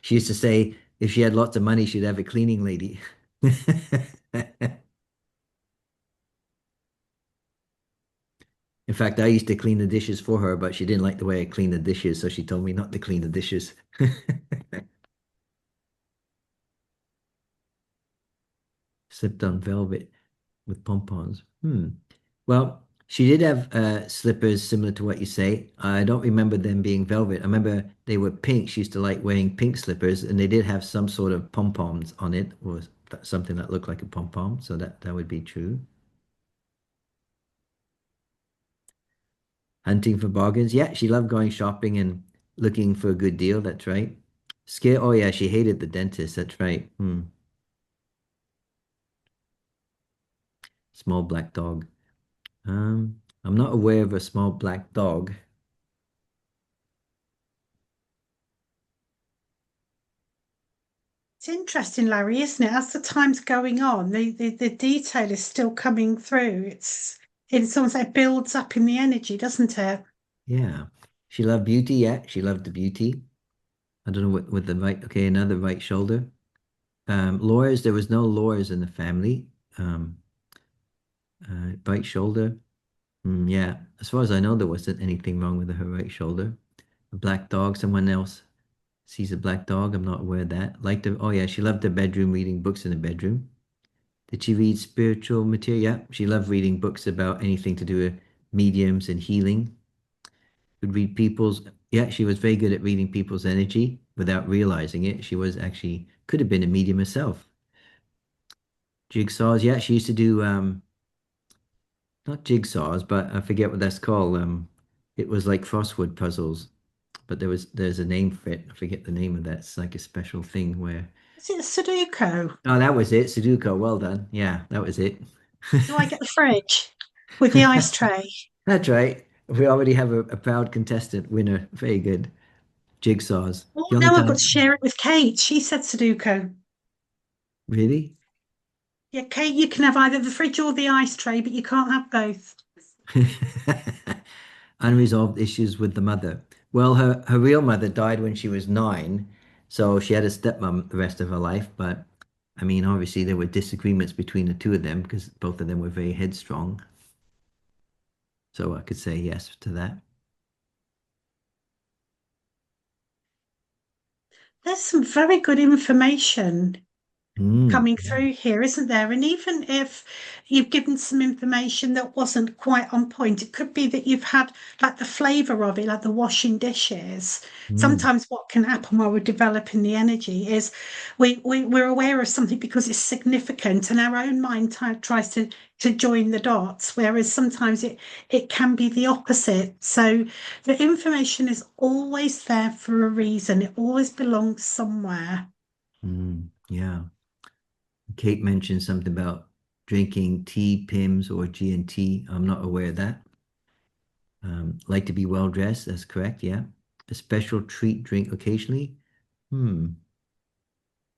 She used to say if she had lots of money, she'd have a cleaning lady. In fact, I used to clean the dishes for her, but she didn't like the way I cleaned the dishes, so she told me not to clean the dishes. Slipped on velvet with pompons. Well, she did have slippers similar to what you say. I don't remember them being velvet. I remember they were pink. She used to like wearing pink slippers, and they did have some sort of pom-poms on it, or something that looked like a pom-pom. So that would be true. Hunting for bargains. Yeah, she loved going shopping and looking for a good deal. That's right. Scare. Oh yeah, she hated the dentist. That's right. Small black dog. I'm not aware of a small black dog. It's interesting, Larry, isn't it? As the time's going on, the detail is still coming through. It's almost like it builds up in the energy, doesn't it? Yeah. She loved beauty. Yeah, she loved the beauty. I don't know what with the right. Okay, another right shoulder. Lawyers. There was no lawyers in the family. Um, right shoulder. Yeah. As far as I know, there wasn't anything wrong with her right shoulder. A black dog. Someone else sees a black dog. I'm not aware of that. Liked the. Oh yeah, she loved the bedroom, reading books in the bedroom. Did she read spiritual material? Yeah, she loved reading books about anything to do with mediums and healing. Could read people's. Yeah, she was very good at reading people's energy without realizing it. She was actually could have been a medium herself. Jigsaws. Yeah, she used to do not jigsaws, but I forget what that's called. It was like crossword puzzles, but there's a name for it. I forget the name of that. It's like a special thing where Is it Sudoku? Oh, that was it. Sudoku. Well done. Yeah, that was it. Do I get the fridge with the ice tray? That's right. We already have a proud contestant winner. Very good. Jigsaws. Oh, The only no, I've got to time, share it with Kate. She said Sudoku. really? Yeah, Kate, you can have either the fridge or the ice tray, but you can't have both. Unresolved issues with the mother. Well, her real mother died when she was 9, so she had a stepmom the rest of her life. But I mean, obviously there were disagreements between the two of them because both of them were very headstrong. So I could say yes to that. There's some very good information coming Yeah. through here, isn't there? And even if you've given some information that wasn't quite on point, it could be that you've had like the flavor of it, like the washing dishes. Mm, Sometimes what can happen while we're developing the energy is we're aware of something because it's significant, and our own mind tries to join the dots, whereas sometimes it can be the opposite. So the information is always there for a reason. It always belongs somewhere. yeah. Kate mentioned something about drinking tea, Pims, or G&T. I'm not aware of that. Like to be well dressed. That's correct. Yeah. A special treat drink occasionally. Hmm.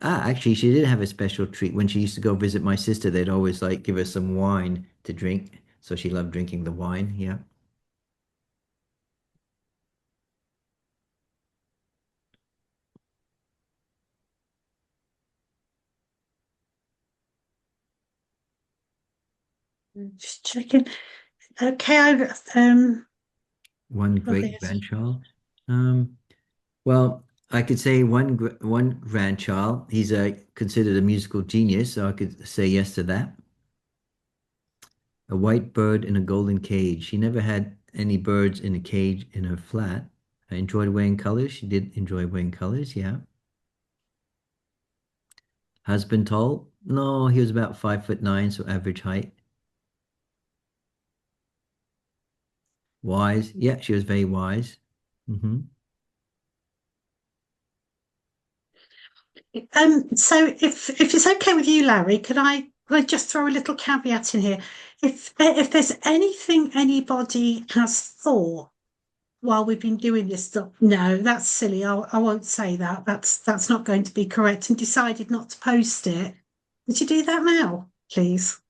Ah, actually, she did have a special treat when she used to go visit my sister. They'd always like give her some wine to drink, so she loved drinking the wine. Yeah, Just checking. Okay, one great lovely. grandchild. Um, well, I could say one grandchild. He's a considered a musical genius, so I could say yes to that. A white bird in a golden cage. She never had any birds in a cage in her flat. I enjoyed wearing colors. She did enjoy wearing colors. Yeah. Husband tall? No, he was about 5'9", so average height. Wise. Yeah, she was very wise. So if it's okay with you, Larry, could I just throw a little caveat in here? If there's anything anybody has thought while we've been doing this stuff, no, that's silly. I won't say that. That's not going to be correct. And decided not to post it. Would you do that now, please?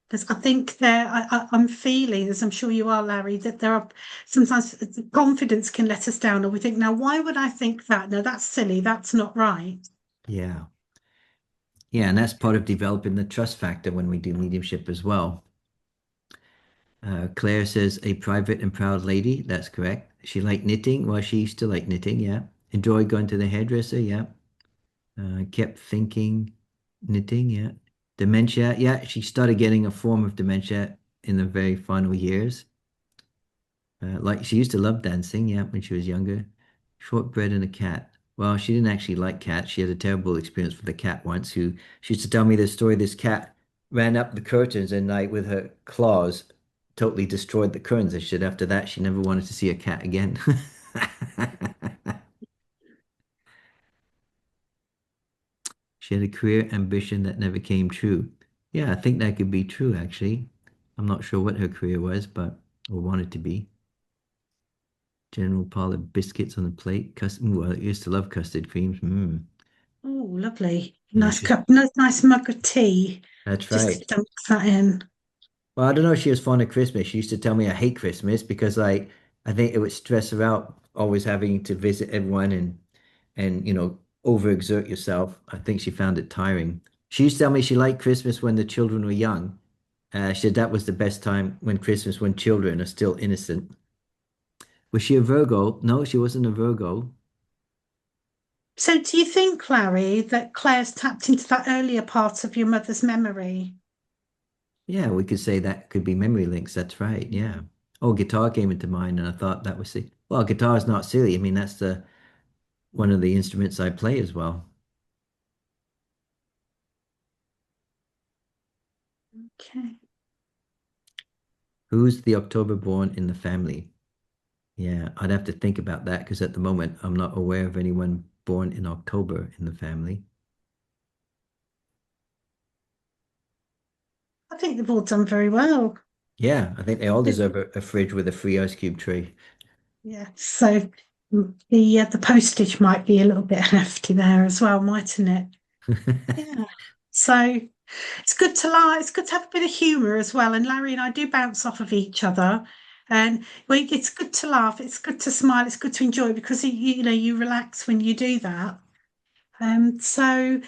Because I think I'm feeling, as I'm sure you are, Larry, that there are sometimes confidence can let us down, or we think, now, why would I think that? No, that's silly. That's not right. Yeah. Yeah, and that's part of developing the trust factor when we do mediumship as well. Claire says a private and proud lady. That's correct. She liked knitting. Well, she used to like knitting. Yeah. Enjoyed going to the hairdresser. Yeah. Kept thinking, knitting. Yeah. Dementia. Yeah. She started getting a form of dementia in the very final years. Like she used to love dancing, yeah, when she was younger. Shortbread and a cat. Well, she didn't actually like cats. She had a terrible experience with a cat once who she used to tell me this story. This cat ran up the curtains and like with her claws totally destroyed the curtains. And she said after that she never wanted to see a cat again. She had a career ambition that never came true. Yeah, I think that could be true actually. I'm not sure what her career was, but or wanted to be. General pile of biscuits on the plate. Ooh, I used to love custard creams. Oh, lovely. Yeah, Nice cup, nice mug of tea. that's right. Just dunk that in. Well, I don't know if she was fond of Christmas. She used to tell me I hate Christmas because I think it would stress her out always having to visit everyone and overexert yourself. I think she found it tiring. She used to tell me she liked Christmas when the children were young. She said that was the best time when Christmas when children are still innocent. Was she a Virgo? No, she wasn't a Virgo. So, do you think, Larry, that Claire's tapped into that earlier part of your mother's memory? Yeah, we could say that could be memory links. That's right. Yeah. Oh, guitar came into mind, and I thought that was well, guitar is not silly. I mean, that's the one of the instruments I play as well. Okay. Who's the October born in the family? Yeah, I'd have to think about that because at the moment I'm not aware of anyone born in October in the family. I think they've all done very well. Yeah, I think they all deserve a fridge with a free ice cube tray. Yeah. So the postage might be a little bit hefty there as well, mightn't it? Yeah. So it's good to laugh. It's good to have a bit of humour as well. And Larry and I do bounce off of each other. And it's good to laugh. It's good to smile. It's good to enjoy because you know you relax when you do that. So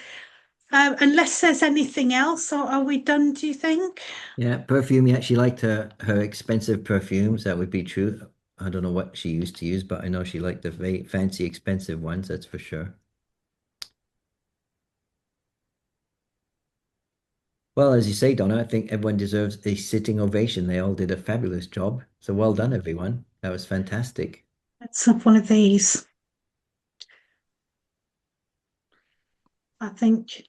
unless there's anything else, are we done? Do you think? Yeah, perfume. Yeah, she liked her expensive perfumes. That would be true. I don't know what she used to use, but I know she liked the very fancy, expensive ones. That's for sure. Well, as you say, Donna, I think everyone deserves a sitting ovation. They all did a fabulous job. So well done, everyone. That was fantastic. Let's have one of these. I think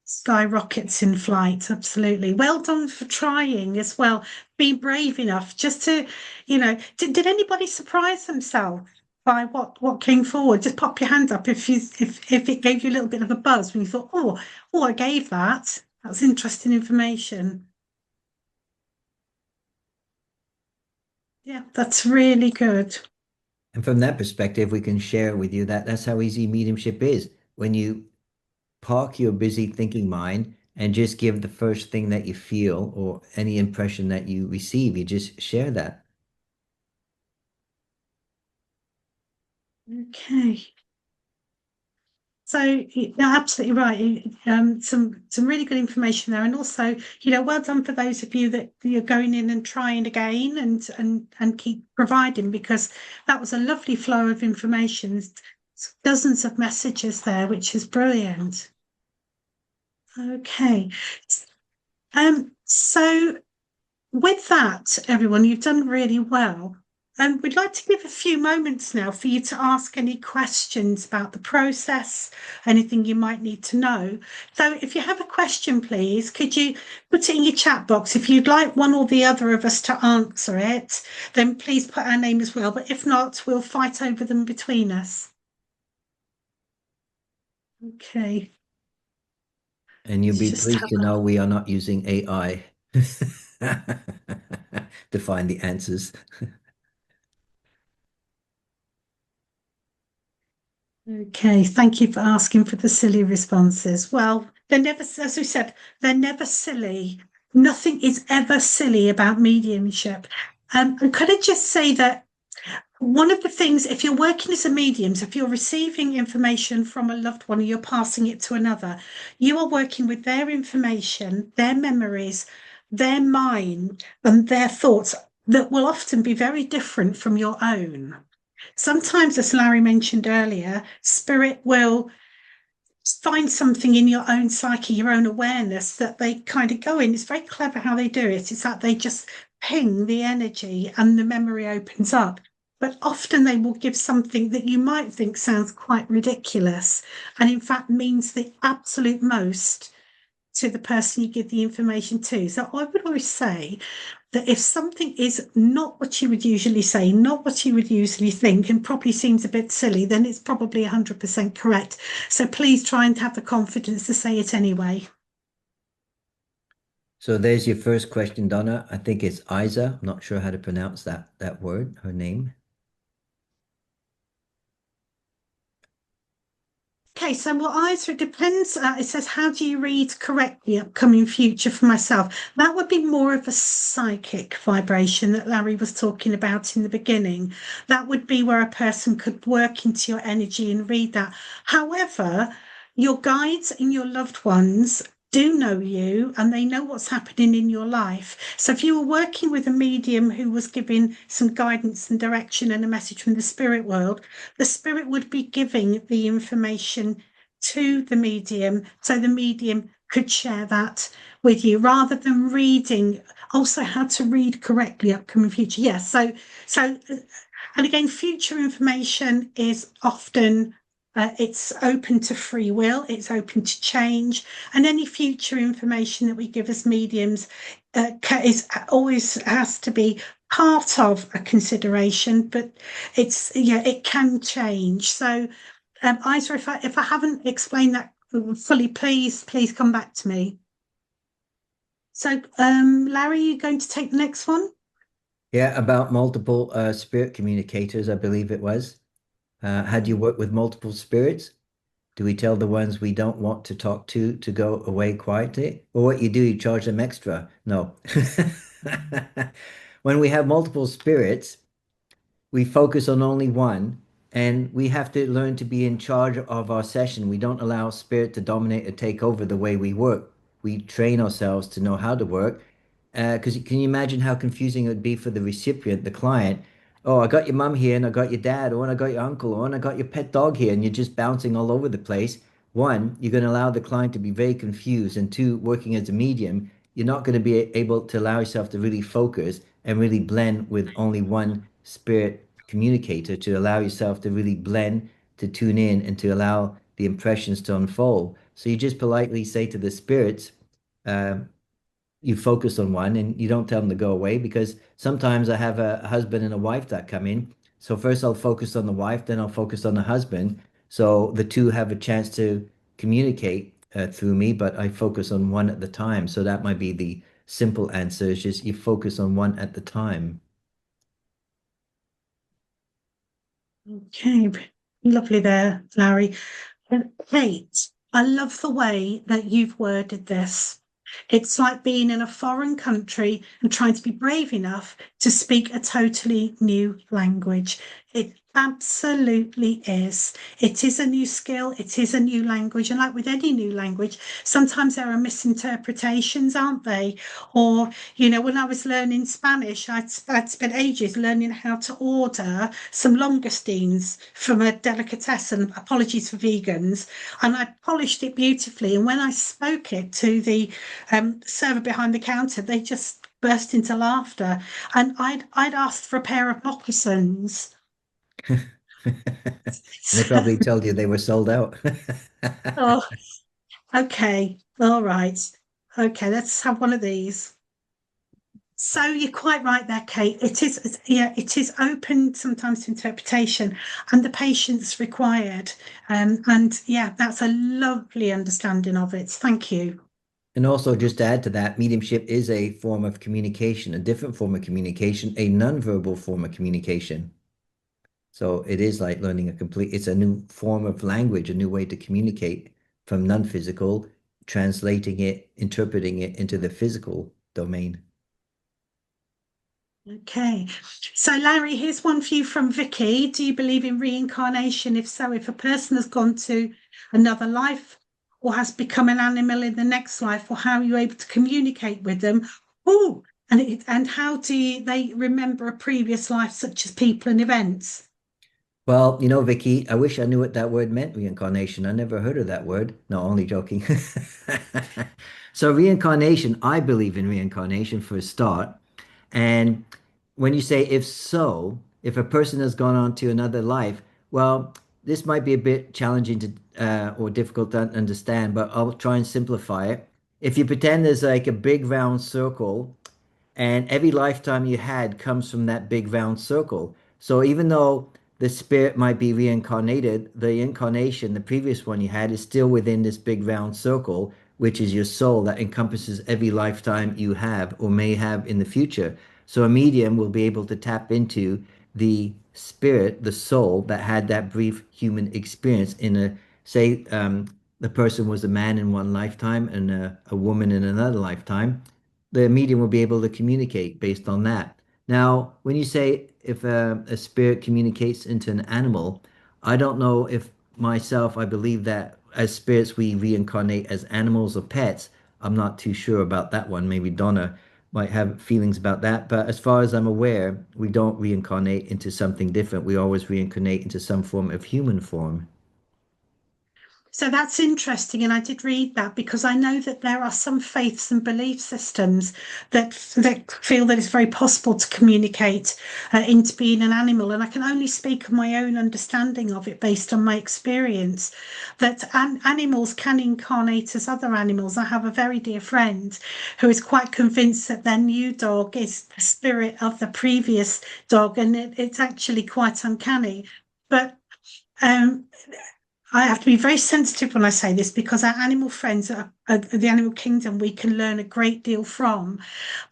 skyrockets in flight. Absolutely. Well done for trying as well. Being brave enough just to, did anybody surprise themselves by what came forward? Just pop your hand up if it gave you a little bit of a buzz when you thought, oh, I gave that. That's interesting information. Yeah, that's really good. And from that perspective, we can share with you that that's how easy mediumship is. When you park your busy thinking mind and just give the first thing that you feel or any impression that you receive, you just share that. Okay. So you're absolutely right. Some really good information there, and also, well done for those of you that you're going in and trying again and keep providing because that was a lovely flow of information, dozens of messages there, which is brilliant. Okay, so with that, everyone, you've done really well. And we'd like to give a few moments now for you to ask any questions about the process, anything you might need to know. So if you have a question, please, could you put it in your chat box? If you'd like one or the other of us to answer it, then please put our name as well. But if not, we'll fight over them between us. Okay, And you'll let's be just pleased have to a know we are not using AI to find the answers. Okay, thank you for asking for the silly responses. Well, they're never, as we said, they're never silly. Nothing is ever silly about mediumship. And could I just say that one of the things, if you're working as a medium, so if you're receiving information from a loved one and you're passing it to another, you are working with their information, their memories, their mind, and their thoughts that will often be very different from your own. Sometimes, as Larry mentioned earlier, spirit will find something in your own psyche, your own awareness that they kind of go in. It's very clever how they do it. It's that they just ping the energy and the memory opens up. But often they will give something that you might think sounds quite ridiculous and in fact means the absolute most to the person you give the information to. So I would always say that if something is not what you would usually say, not what you would usually think, and probably seems a bit silly, then it's probably 100% correct. So please try and have the confidence to say it anyway. So there's your first question, Donna. I think it's Isa. I'm not sure how to pronounce that word, her name. Okay, so what answer it depends. It says, how do you read correctly upcoming future for myself? That would be more of a psychic vibration that Larry was talking about in the beginning. That would be where a person could work into your energy and read that. However, your guides and your loved ones do know you and they know what's happening in your life. So if you were working with a medium who was giving some guidance and direction and a message from the spirit world, the spirit would be giving the information to the medium so the medium could share that with you rather than reading. Also how to read correctly upcoming future. Yes, so and again, future information is often it's open to free will, it's open to change, and any future information that we give as mediums is always has to be part of a consideration, but it's yeah, it can change. So, Isa, if I haven't explained that fully, please come back to me. So, Larry, you going to take the next one? Yeah, about multiple spirit communicators, I believe it was. How do you work with multiple spirits? Do we tell the ones we don't want to talk to go away quietly? Or what you do, you charge them extra? No. When we have multiple spirits, we focus on only one, and we have to learn to be in charge of our session. We don't allow spirit to dominate or take over the way we work. We train ourselves to know how to work. Because can you imagine how confusing it would be for the recipient, the client? Oh, I got your mum here, and I got your dad, or and I got your uncle, or and I got your pet dog here, and you're just bouncing all over the place. One, you're going to allow the client to be very confused, and two, working as a medium, you're not going to be able to allow yourself to really focus and really blend with only one spirit communicator, to allow yourself to really blend, to tune in, and to allow the impressions to unfold. So you just politely say to the spirits, um, you focus on one and you don't tell them to go away, because sometimes I have a husband and a wife that come in. So first I'll focus on the wife, then I'll focus on the husband. So the two have a chance to communicate through me, but I focus on one at the time. So that might be the simple answer, is just you focus on one at the time. Okay, lovely there, Larry. And Kate, I love the way that you've worded this. It's like being in a foreign country and trying to be brave enough to speak a totally new language. It absolutely is. It is a new skill, it is a new language. And like with any new language, sometimes there are misinterpretations, aren't they? Or, when I was learning Spanish, I'd spent ages learning how to order some langoustines from a delicatessen. Apologies for vegans, and I polished it beautifully. And when I spoke it to the server behind the counter, they just burst into laughter. And I'd asked for a pair of moccasins. And they probably told you they were sold out. Oh, okay, all right, okay. Let's have one of these. So you're quite right there, Kate. Yeah, it is open sometimes to interpretation and the patience required. And yeah, that's a lovely understanding of it. Thank you. And also, just to add to that, mediumship is a form of communication, a different form of communication, a non-verbal form of communication. So it is like learning it's a new form of language, a new way to communicate from non-physical, translating it, interpreting it into the physical domain. Okay. So, Larry, here's one for you from Vicky. Do you believe in reincarnation? If so, if a person has gone to another life or has become an animal in the next life, or how are you able to communicate with them? Oh, and how they remember a previous life, such as people and events? Well, Vicky, I wish I knew what that word meant, reincarnation. I never heard of that word. No, only joking. So reincarnation, I believe in reincarnation for a start. And when you say if so, if a person has gone on to another life, well, this might be a bit challenging to or difficult to understand, but I'll try and simplify it. If you pretend there's like a big round circle, and every lifetime you had comes from that big round circle. So even though the spirit might be reincarnated, the incarnation, the previous one you had, is still within this big round circle, which is your soul that encompasses every lifetime you have or may have in the future. So a medium will be able to tap into the spirit, the soul that had that brief human experience in say, the person was a man in one lifetime and a woman in another lifetime. The medium will be able to communicate based on that. Now, when you say if a spirit communicates into an animal, I don't know if myself, I believe that as spirits we reincarnate as animals or pets. I'm not too sure about that one. Maybe Donna might have feelings about that. But as far as I'm aware, we don't reincarnate into something different. We always reincarnate into some form of human form. So that's interesting, and I did read that because I know that there are some faiths and belief systems that feel that it's very possible to communicate into being an animal, and I can only speak of my own understanding of it based on my experience. That animals can incarnate as other animals. I have a very dear friend who is quite convinced that their new dog is the spirit of the previous dog, and it's actually quite uncanny. But um, I have to be very sensitive when I say this because our animal friends are the animal kingdom we can learn a great deal from.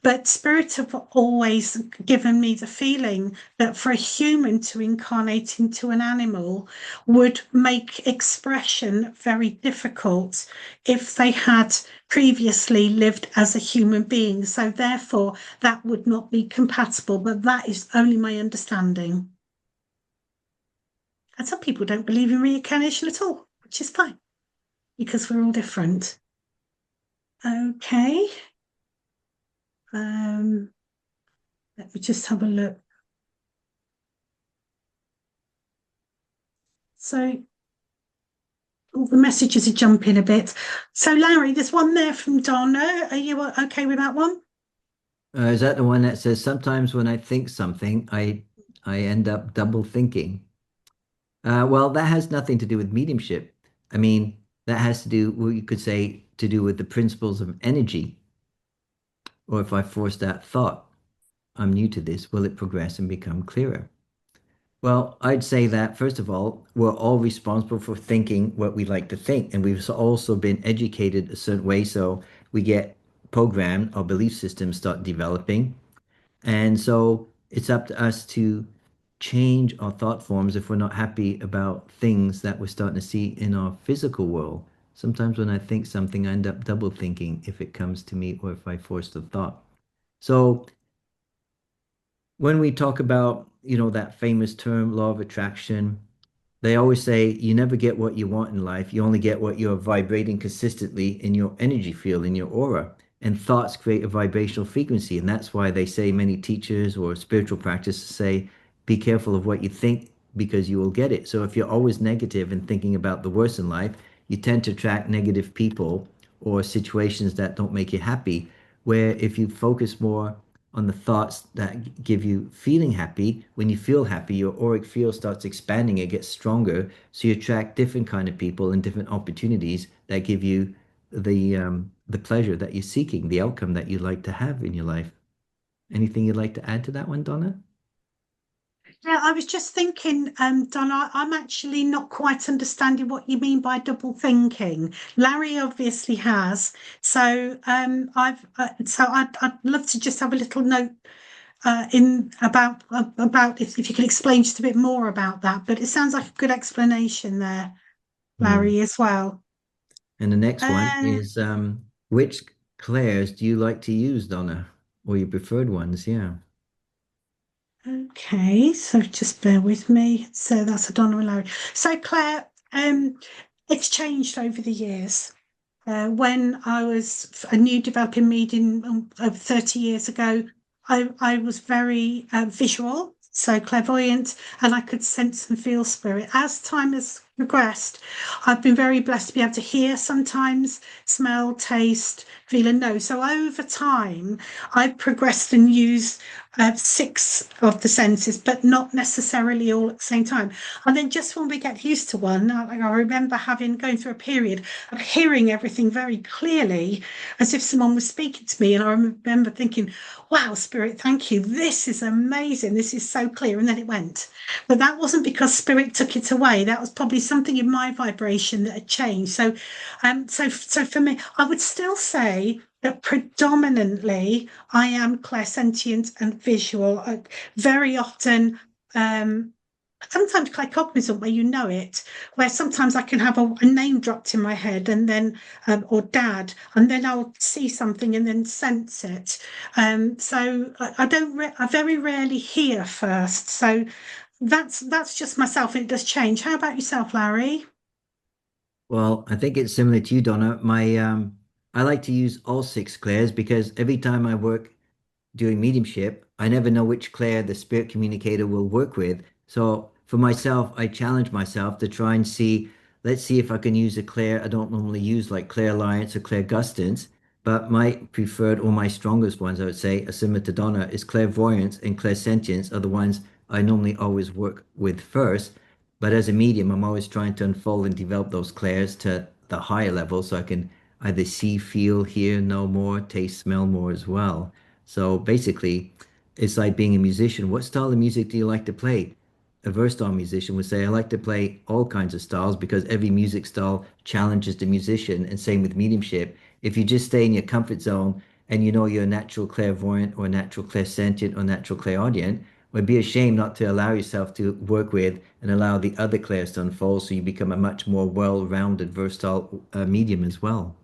But spirits have always given me the feeling that for a human to incarnate into an animal would make expression very difficult if they had previously lived as a human being. So therefore, that would not be compatible. But that is only my understanding. And some people don't believe in reincarnation at all, which is fine because we're all different. Okay. Um, Let me just have a look. So all the messages are jumping a bit. So Larry, there's one there from Donna. Are you okay with that one? Is that the one that says sometimes when I think something, I end up double thinking? Well, that has nothing to do with mediumship. I mean, that has to do, well, you could say, to do with the principles of energy. Or if I force that thought, I'm new to this, will it progress and become clearer? Well, I'd say that first of all, we're all responsible for thinking what we like to think, and we've also been educated a certain way, so we get programmed, our belief systems start developing, and so it's up to us to change our thought forms if we're not happy about things that we're starting to see in our physical world. Sometimes when I think something, I end up double thinking if it comes to me or if I force the thought. So when we talk about, that famous term, law of attraction, they always say you never get what you want in life. You only get what you're vibrating consistently in your energy field, in your aura. And thoughts create a vibrational frequency. And that's why they say many teachers or spiritual practices say, be careful of what you think because you will get it. So if you're always negative and thinking about the worst in life, you tend to attract negative people or situations that don't make you happy. Where if you focus more on the thoughts that give you feeling happy, when you feel happy, your auric field starts expanding, it gets stronger, so you attract different kind of people and different opportunities that give you the pleasure that you're seeking, the outcome that you'd like to have in your life. Anything you'd like to add to that one, Donna? Yeah, I was just thinking, Donna, I'm actually not quite understanding what you mean by double thinking. Larry obviously has. So I'd love to just have a little note in about if you could explain just a bit more about that. But it sounds like a good explanation there, Hmm. Larry, as well. And the next one Uh, is which clairs do you like to use, Donna? Or your preferred ones? Yeah. okay, so just bear with me. So that's a Donna and Larry. So Claire, it's changed over the years. When I was a new developing medium over 30 years ago, I was very visual, so clairvoyant, and I could sense and feel spirit. As time has progressed, I've been very blessed to be able to hear sometimes, smell, taste, feel, and know. So over time, I've progressed and used six of the senses, but not necessarily all at the same time. And then just when we get used to one, I remember going through a period of hearing everything very clearly as if someone was speaking to me. And I remember thinking, wow, Spirit, thank you. This is amazing. This is so clear. And then it went. But that wasn't because Spirit took it away. That was probably something in my vibration that had changed. So for me, I would still say that predominantly I am clairsentient and visual. Very often, um, sometimes claircognizant where you know it, where sometimes I can have a name dropped in my head and then or dad, and then I'll see something and then sense it. So I don't I very rarely hear first. So that's just myself, and it does change. How about yourself, Larry? Well, I think it's similar to you, Donna. I like to use all six clairs because every time I work doing mediumship, I never know which clair the spirit communicator will work with. So for myself, I challenge myself to try and see let's see if I can use a clair I don't normally use, like clairvoyance or clairgustance. But my preferred or my strongest ones, I would say, are similar to Donna, is clairvoyance and clairsentience are the ones I normally always work with first. But as a medium, I'm always trying to unfold and develop those clairs to the higher level so I can either see, feel, hear, know more, taste, smell more as well. So basically, it's like being a musician. What style of music do you like to play? A versatile musician would say, I like to play all kinds of styles because every music style challenges the musician. And same with mediumship. If you just stay in your comfort zone and you know you're a natural clairvoyant or natural clairsentient or natural clairaudient, it would be a shame not to allow yourself to work with and allow the other clairs to unfold so you become a much more well-rounded, versatile medium as well.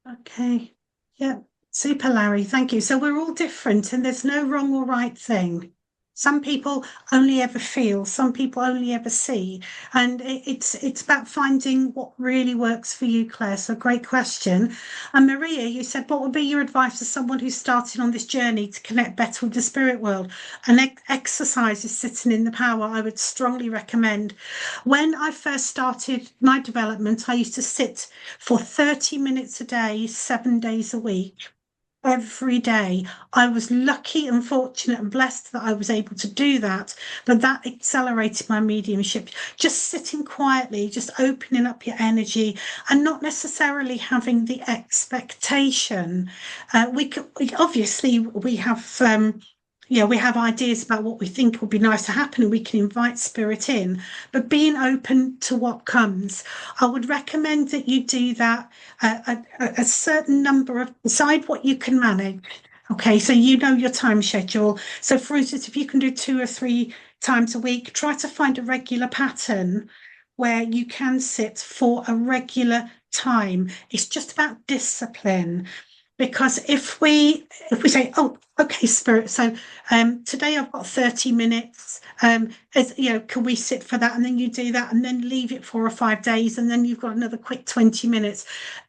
Okay. Yeah. Super, Larry. Thank you. So we're all different and there's no wrong or right thing. Some people only ever feel, some people only ever see. And it's about finding what really works for you, Claire. So great question. And Maria, you said, what would be your advice to someone who's starting on this journey to connect better with the spirit world? And exercise is sitting in the power. I would strongly recommend. When I first started my development, I used to sit for 30 minutes a day, 7 days a week, every day. I was lucky and fortunate and blessed that I was able to do that, but that accelerated my mediumship. Just sitting quietly, just opening up your energy and not necessarily having the expectation. Obviously we have yeah, we have ideas about what we think would be nice to happen and we can invite spirit in, but being open to what comes. I would recommend that you do that a certain number of, decide what you can manage. Okay, so you know your time schedule. So, for instance, if you can do 2 or 3 times a week, try to find a regular pattern where you can sit for a regular time. It's just about discipline. Because if we say, oh, okay, spirit, so today I've got 30 minutes, can we sit for that? And then you do that and then leave it 4 or 5 days, and then you've got another quick 20 minutes.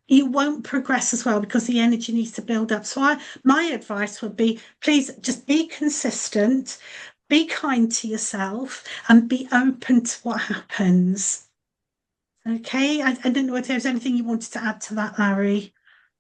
You won't progress as well because the energy needs to build up. So my advice would be, please just be consistent, be kind to yourself, and be open to what happens. Okay, I didn't know if there was anything you wanted to add to that, Larry.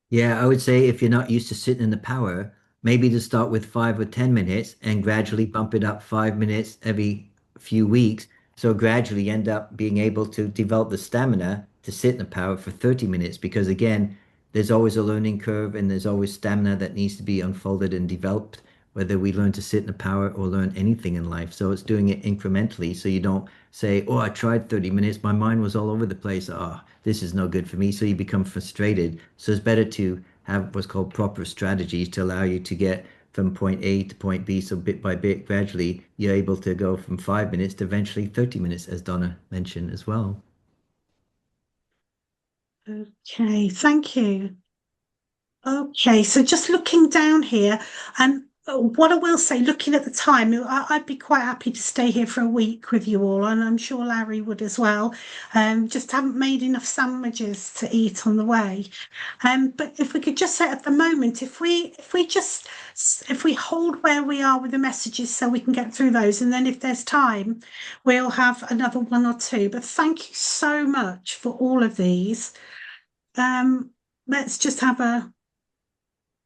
Yeah, I would say if you're not used to sitting in the power, maybe to start with 5 or 10 minutes and gradually bump it up 5 minutes every few weeks. So gradually end up being able to develop the stamina to sit in the power for 30 minutes. Because again, there's always a learning curve and there's always stamina that needs to be unfolded and developed, whether we learn to sit in the power or learn anything in life. So it's doing it incrementally so you don't say, oh, I tried 30 minutes, my mind was all over the place. Oh, this is no good for me. So you become frustrated. So it's better to have what's called proper strategies to allow you to get from point A to point B. So bit by bit, gradually, you're able to go from 5 minutes to eventually 30 minutes, as Donna mentioned as well. Okay, thank you. Okay, so just looking down here, and what I will say, looking at the time, I'd be quite happy to stay here for a week with you all, and I'm sure Larry would as well. Just haven't made enough sandwiches to eat on the way. But if we could just say at the moment, if we hold where we are with the messages so we can get through those, and then if there's time, we'll have another one or two. But thank you so much for all of these. Um, let's just have a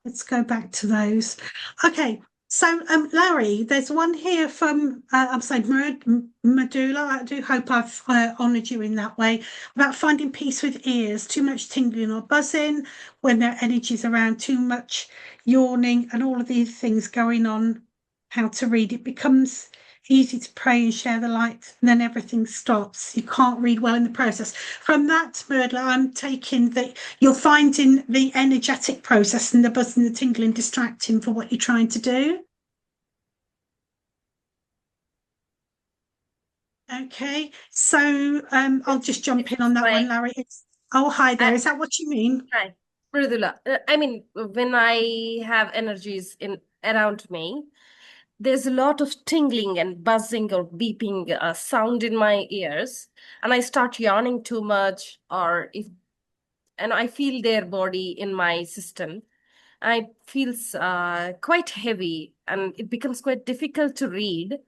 Let's go back to those. Okay, so Larry, there's one here from I'm saying Medulla. I do hope I've honoured you in that way about finding peace with ears, too much tingling or buzzing when their energy's around, too much yawning, and all of these things going on. How to read it becomes easy to pray and share the light, and then everything stops. You can't read well in the process. From that, Murdler, I'm taking that you're finding the energetic process and the buzz and the tingling distracting for what you're trying to do. Okay, so I'll just jump in It's on that one, like Larry. Oh, hi there. I, Is that what you mean? hi, Mridula. I mean, when I have energies in around me, there's a lot of tingling and buzzing or beeping sound in my ears, and I start yawning too much, and I feel their body in my system. I feels quite heavy, and it becomes quite difficult to read.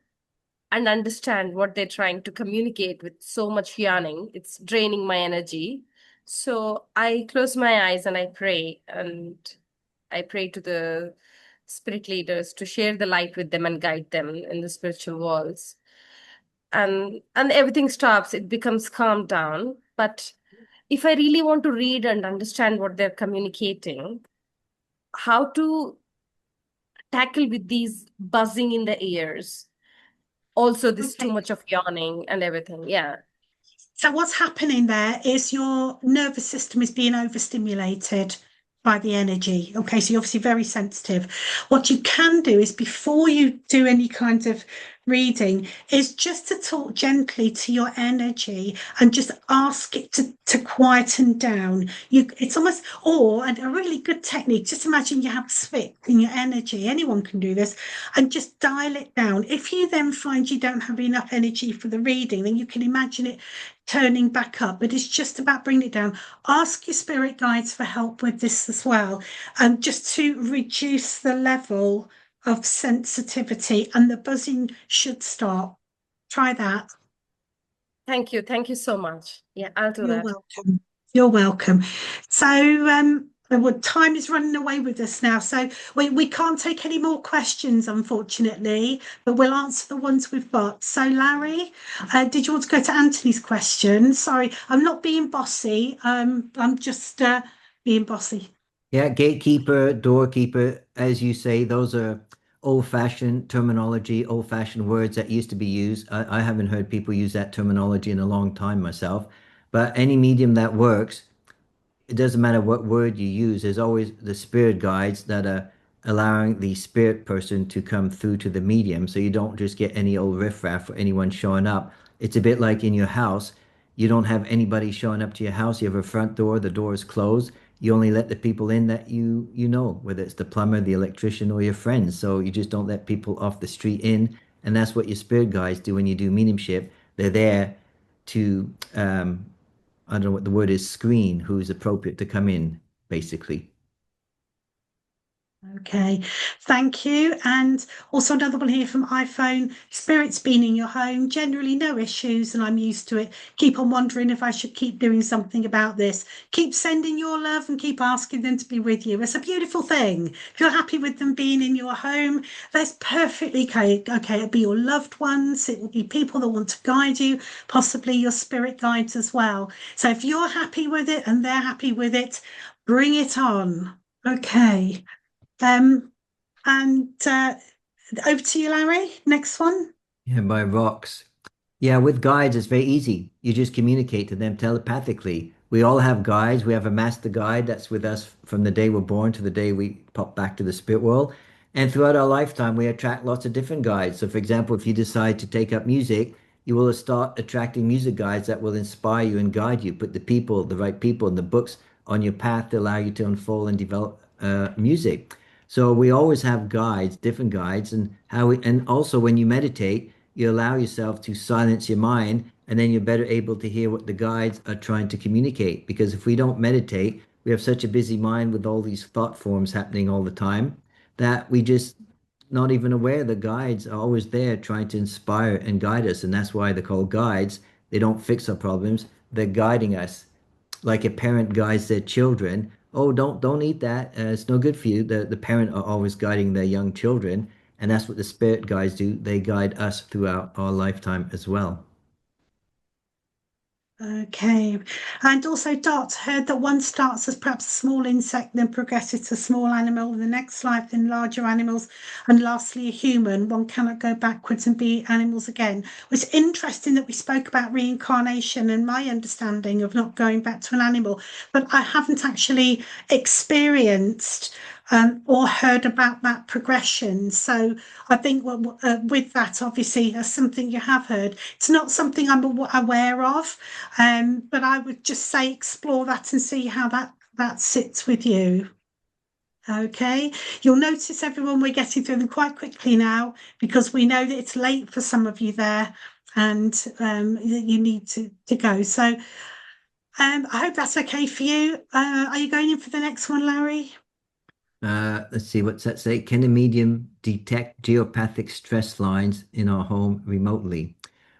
and understand what they're trying to communicate with so much yarning. It's draining my energy. So I close my eyes and I pray, and I pray to the spirit leaders to share the light with them and guide them in the spiritual walls. And everything stops, it becomes calmed down. But if I really want to read and understand what they're communicating, how to tackle with these buzzing in the ears, also this too Okay. much of yawning and everything. Yeah. So what's happening there is your nervous system is being overstimulated by the energy. Okay, so you're obviously very sensitive. What you can do is before you do any kind of reading is just to talk gently to your energy and just ask it to quieten down. It's almost, or and a really good technique, just imagine you have a switch in your energy. Anyone can do this, and just dial it down. If you then find you don't have enough energy for the reading, then you can imagine it turning back up, but it's just about bringing it down. Ask your spirit guides for help with this as well, and just to reduce the level of sensitivity, and the buzzing should stop. Try that. Thank you. Thank you so much. Yeah, I'll do You're that. welcome. You're welcome. So, well, time is running away with us now. So we can't take any more questions, unfortunately, but we'll answer the ones we've got. So, Larry, did you want to go to Anthony's question? Sorry, I'm not being bossy. I'm just being bossy. Yeah, gatekeeper, doorkeeper, as you say, those are old-fashioned terminology, old-fashioned words that used to be used. I haven't heard people use that terminology in a long time myself. But any medium that works, it doesn't matter what word you use, there's always the spirit guides that are allowing the spirit person to come through to the medium. So you don't just get any old riffraff or anyone showing up. It's a bit like in your house. You don't have anybody showing up to your house. You have a front door, the door is closed. You only let the people in that you know, whether it's the plumber, the electrician, or your friends. So you just don't let people off the street in. And that's what your spirit guides do when you do mediumship. They're there to I don't know what the word is, screen who's appropriate to come in, basically. Okay, thank you. And also another one here from iPhone. Spirit's been in your home, generally no issues, and I'm used to it. Keep on wondering if I should keep doing something about this. Keep sending your love and keep asking them to be with you. It's a beautiful thing. If you're happy with them being in your home, that's perfectly okay. Okay, it'll be your loved ones, it will be people that want to guide you, possibly your spirit guides as well. So if you're happy with it and they're happy with it, bring it on. Okay. Um, and over to you, Larry. Next one. Yeah, by rocks. Yeah, with guides, it's very easy. You just communicate to them telepathically. We all have guides. We have a master guide that's with us from the day we're born to the day we pop back to the spirit world. And throughout our lifetime, we attract lots of different guides. So, for example, if you decide to take up music, you will start attracting music guides that will inspire you and guide you, put the people, the right people, and the books on your path to allow you to unfold and develop music. So we always have guides, different guides, and also when you meditate, you allow yourself to silence your mind, and then you're better able to hear what the guides are trying to communicate. Because if we don't meditate, we have such a busy mind with all these thought forms happening all the time that we just not even aware the guides are always there trying to inspire and guide us. And that's why they're called guides. They don't fix our problems, they're guiding us like a parent guides their children. Oh, don't eat that. It's no good for you. The parent are always guiding their young children, and that's what the spirit guides do. They guide us throughout our lifetime as well. Okay. And also, Dot heard that one starts as perhaps a small insect, then progresses to a small animal, in the next life, then larger animals, and lastly, a human. One cannot go backwards and be animals again. It's interesting that we spoke about reincarnation and my understanding of not going back to an animal, but I haven't actually experienced or heard about that progression. So I think with that, obviously, as something you have heard, it's not something I'm aware of, but I would just say explore that and see how that sits with you. Okay, you'll notice everyone we're getting through them quite quickly now because we know that it's late for some of you there and you need to go. So I hope that's okay for you. Are you going in for the next one, Larry? Let's see, what's that say? Can a medium detect geopathic stress lines in our home remotely?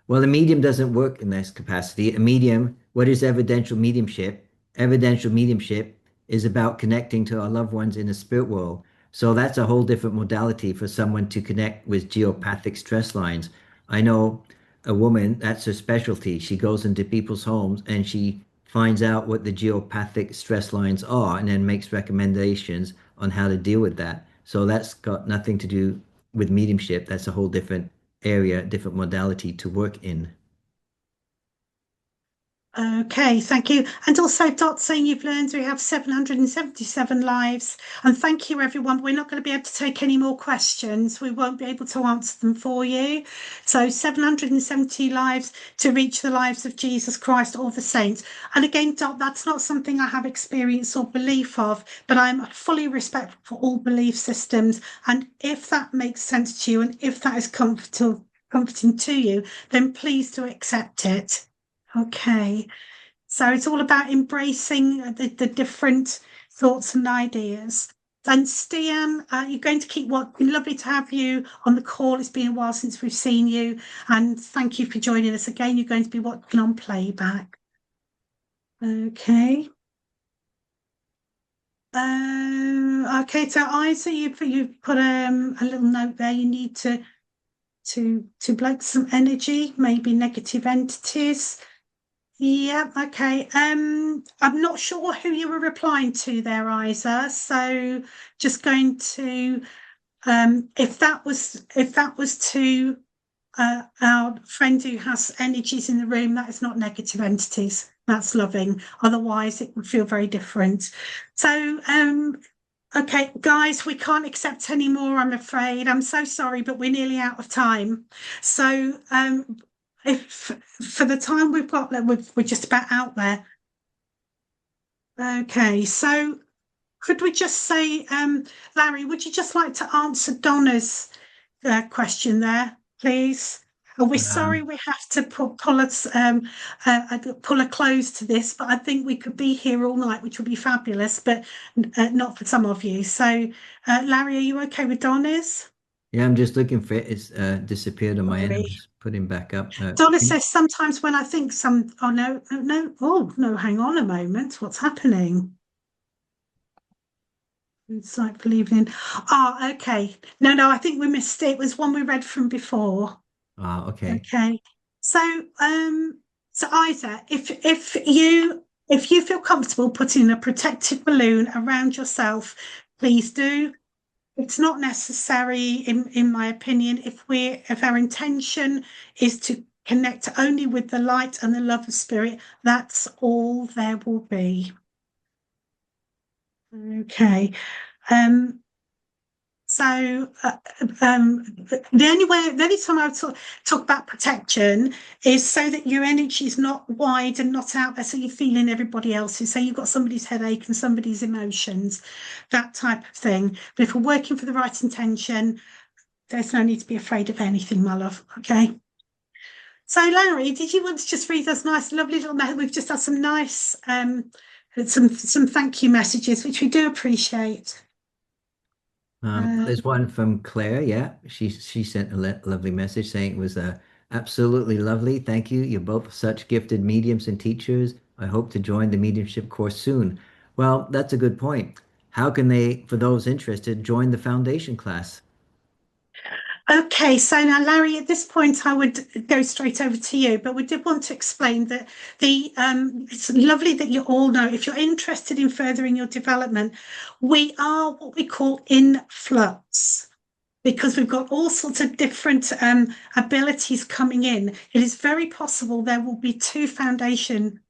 Well, a medium doesn't work in this capacity. A medium, what is evidential mediumship? Evidential mediumship is about connecting to our loved ones in the spirit world. So that's a whole different modality for someone to connect with geopathic stress lines. I know a woman, that's her specialty. She goes into people's homes and she finds out what the geopathic stress lines are and then makes recommendations on how to deal with that. So that's got nothing to do with mediumship. That's a whole different area, different modality to work in. Okay, thank you. And also, Dot saying you've learned we have 777 lives. And thank you, everyone. We're not going to be able to take any more questions. We won't be able to answer them for you. So 770 lives to reach the lives of Jesus Christ, all the saints. And again, Dot, that's not something I have experience or belief of, but I'm fully respectful for all belief systems. And if that makes sense to you, and if that is comforting to you, then please do accept it. Okay, so it's all about embracing the different thoughts and ideas. And Stian, you're going to keep what lovely to have you on the call. It's been a while since we've seen you, and thank you for joining us again. You're going to be watching on playback. Okay. Okay, so Isa, you put a little note there. You need to block some energy, maybe negative entities. Yeah, okay. I'm not sure who you were replying to there, Isa. So just going to if that was to our friend who has energies in the room, that is not negative entities. That's loving. Otherwise, it would feel very different. So okay, guys, we can't accept any more, I'm afraid. I'm so sorry, but we're nearly out of time. So if for the time we've got, we're just about out there. Okay, so could we just say, Larry, would you just like to answer Donna's question there, please? We're sorry Um, we have to pull a close to this, but I think we could be here all night, which would be fabulous, but not for some of you. So, Larry, are you okay with Donna's? yeah, I'm just looking for it. It's disappeared on my end. I'm Sorry. just putting back up. Donna says sometimes when I think oh no, no, oh no, hang on a moment, what's happening? It's like believing in. Ah, okay. No, I think we missed it. It was one we read from before. Okay. Okay. So, so Isa, if you feel comfortable putting a protective balloon around yourself, please do. It's not necessary, in my opinion, if our intention is to connect only with the light and the love of spirit, that's all there will be. Okay. Um, So the only time I would talk about protection is so that your energy is not wide and not out there, so you're feeling everybody else's. So you've got somebody's headache and somebody's emotions, that type of thing. But if we're working for the right intention, there's no need to be afraid of anything, my love. Okay. So Larry, did you want to just read us nice, lovely little message? We've just had some nice some thank you messages, which we do appreciate. There's one from Claire. Yeah, she sent a lovely message saying it was absolutely lovely. Thank you. You're both such gifted mediums and teachers. I hope to join the mediumship course soon. Well, that's a good point. How can they, for those interested, join the foundation class? Okay, so now, Larry, at this point, I would go straight over to you, but we did want to explain that it's lovely that you all know if you're interested in furthering your development, we are what we call in flux because we've got all sorts of different abilities coming in. It is very possible there will be two foundation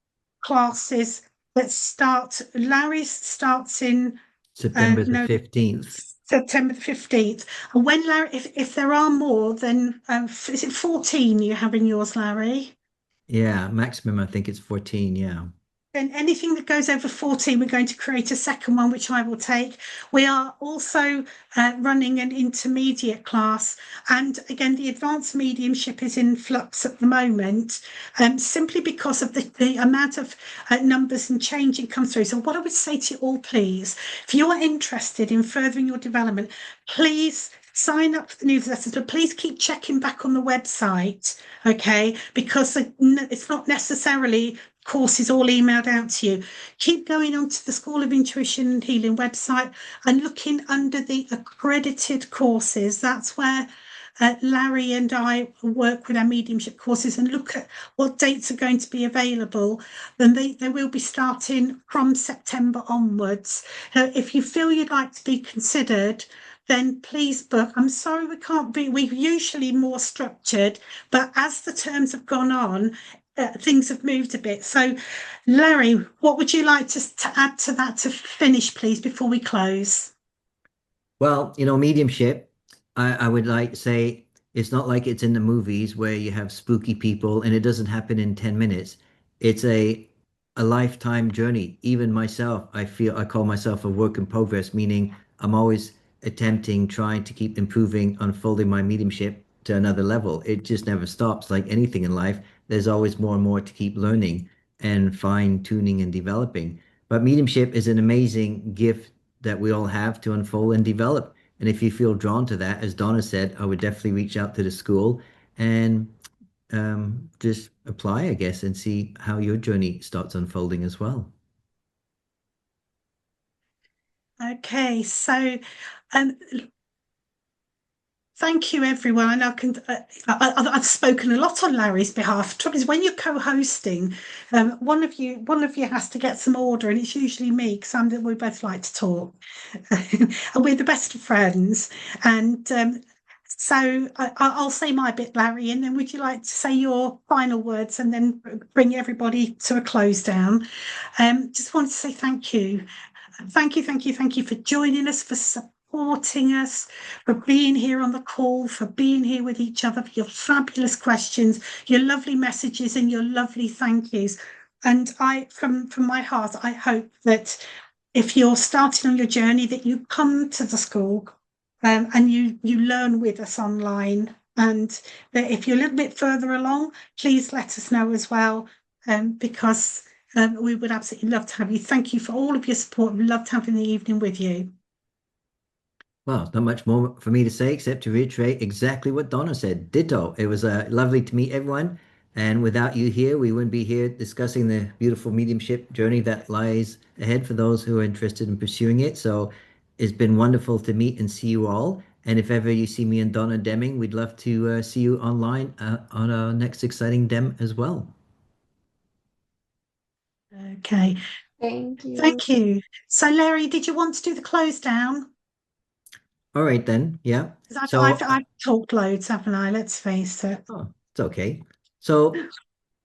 classes that start. Larry's starts in September the no 15th. September the 15th. And when Larry, if there are more, then is it 14 you have in yours, Larry? Yeah, maximum I think it's 14. Yeah. And anything that goes over 14, we're going to create a second one, which I will take. We are also running an intermediate class. And again, the advanced mediumship is in flux at the moment, simply because of the amount of numbers and changing comes through. So what I would say to you all, please, if you are interested in furthering your development, please sign up for the newsletters, but please keep checking back on the website, okay? Because it's not necessarily courses all emailed out to you. Keep going onto the School of Intuition and Healing website and looking under the accredited courses. That's where Larry and I work with our mediumship courses and look at what dates are going to be available. Then they will be starting from September onwards. If you feel you'd like to be considered, then please book. I'm sorry we can't be, we're usually more structured, but as the terms have gone on, things have moved a bit. So, Larry, what would you like to add to that to finish, please, before we close? Well, mediumship, I would like to say it's not like it's in the movies where you have spooky people and it doesn't happen in 10 minutes. It's a lifetime journey. Even myself, I call myself a work in progress, meaning I'm always attempting, trying to keep improving, unfolding my mediumship to another level. It just never stops. Like anything in life, there's always more and more to keep learning and fine tuning and developing. But mediumship is an amazing gift that we all have to unfold and develop. And if you feel drawn to that, as Donna said, I would definitely reach out to the school and just apply, I guess, and see how your journey starts unfolding as well. Okay, so um, thank you, everyone. I know I've spoken a lot on Larry's behalf. The trouble is, when you're co-hosting, one of you has to get some order, and it's usually me because we both like to talk, and we're the best of friends. And so I'll say my bit, Larry, and then would you like to say your final words and then bring everybody to a close down? Just wanted to say thank you. Thank you for joining us, for supporting us, for being here on the call, for being here with each other, for your fabulous questions, your lovely messages, and your lovely thank yous. And from my heart, I hope that if you're starting on your journey, that you come to the school and you learn with us online. And that if you're a little bit further along, please let us know as well, because we would absolutely love to have you. Thank you for all of your support. We loved having the evening with you. Well, not much more for me to say except to reiterate exactly what Donna said. Ditto. It was lovely to meet everyone. And without you here, we wouldn't be here discussing the beautiful mediumship journey that lies ahead for those who are interested in pursuing it. So it's been wonderful to meet and see you all. And if ever you see me and Donna Deming, we'd love to see you online on our next exciting dem as well. Okay. Thank you. Thank you. So, Larry, did you want to do the close down? All right then. Yeah. 'Cause I've, So, I've, I've talked loads, haven't I? Let's face it. oh, it's okay. So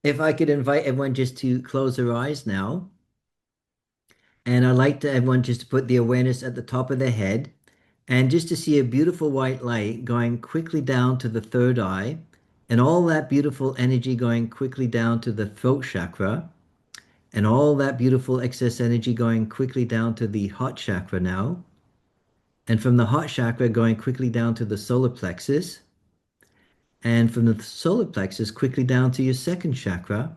if I could invite everyone just to close their eyes now. And I'd like to everyone just to put the awareness at the top of their head and just to see a beautiful white light going quickly down to the third eye and all that beautiful energy going quickly down to the throat chakra and all that beautiful excess energy going quickly down to the heart chakra now. And from the heart chakra going quickly down to the solar plexus and from the solar plexus quickly down to your second chakra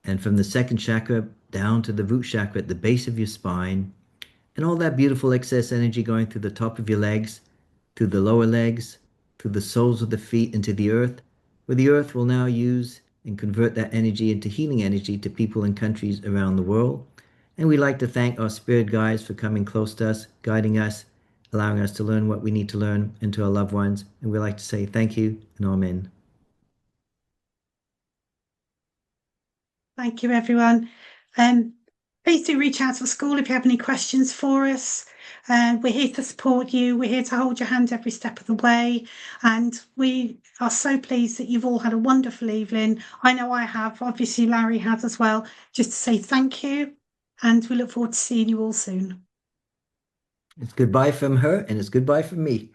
and from the second chakra down to the root chakra at the base of your spine, and all that beautiful excess energy going through the top of your legs, through the lower legs, through the soles of the feet into the earth, where the earth will now use and convert that energy into healing energy to people and countries around the world. And we'd like to thank our spirit guides for coming close to us, guiding us, allowing us to learn what we need to learn, and to our loved ones. And we'd like to say thank you and amen. Thank you, everyone. Please do reach out to the school if you have any questions for us. We're here to support you. We're here to hold your hand every step of the way. And we are so pleased that you've all had a wonderful evening. I know I have. Obviously, Larry has as well. Just to say thank you. And we look forward to seeing you all soon. It's goodbye from her and it's goodbye from me.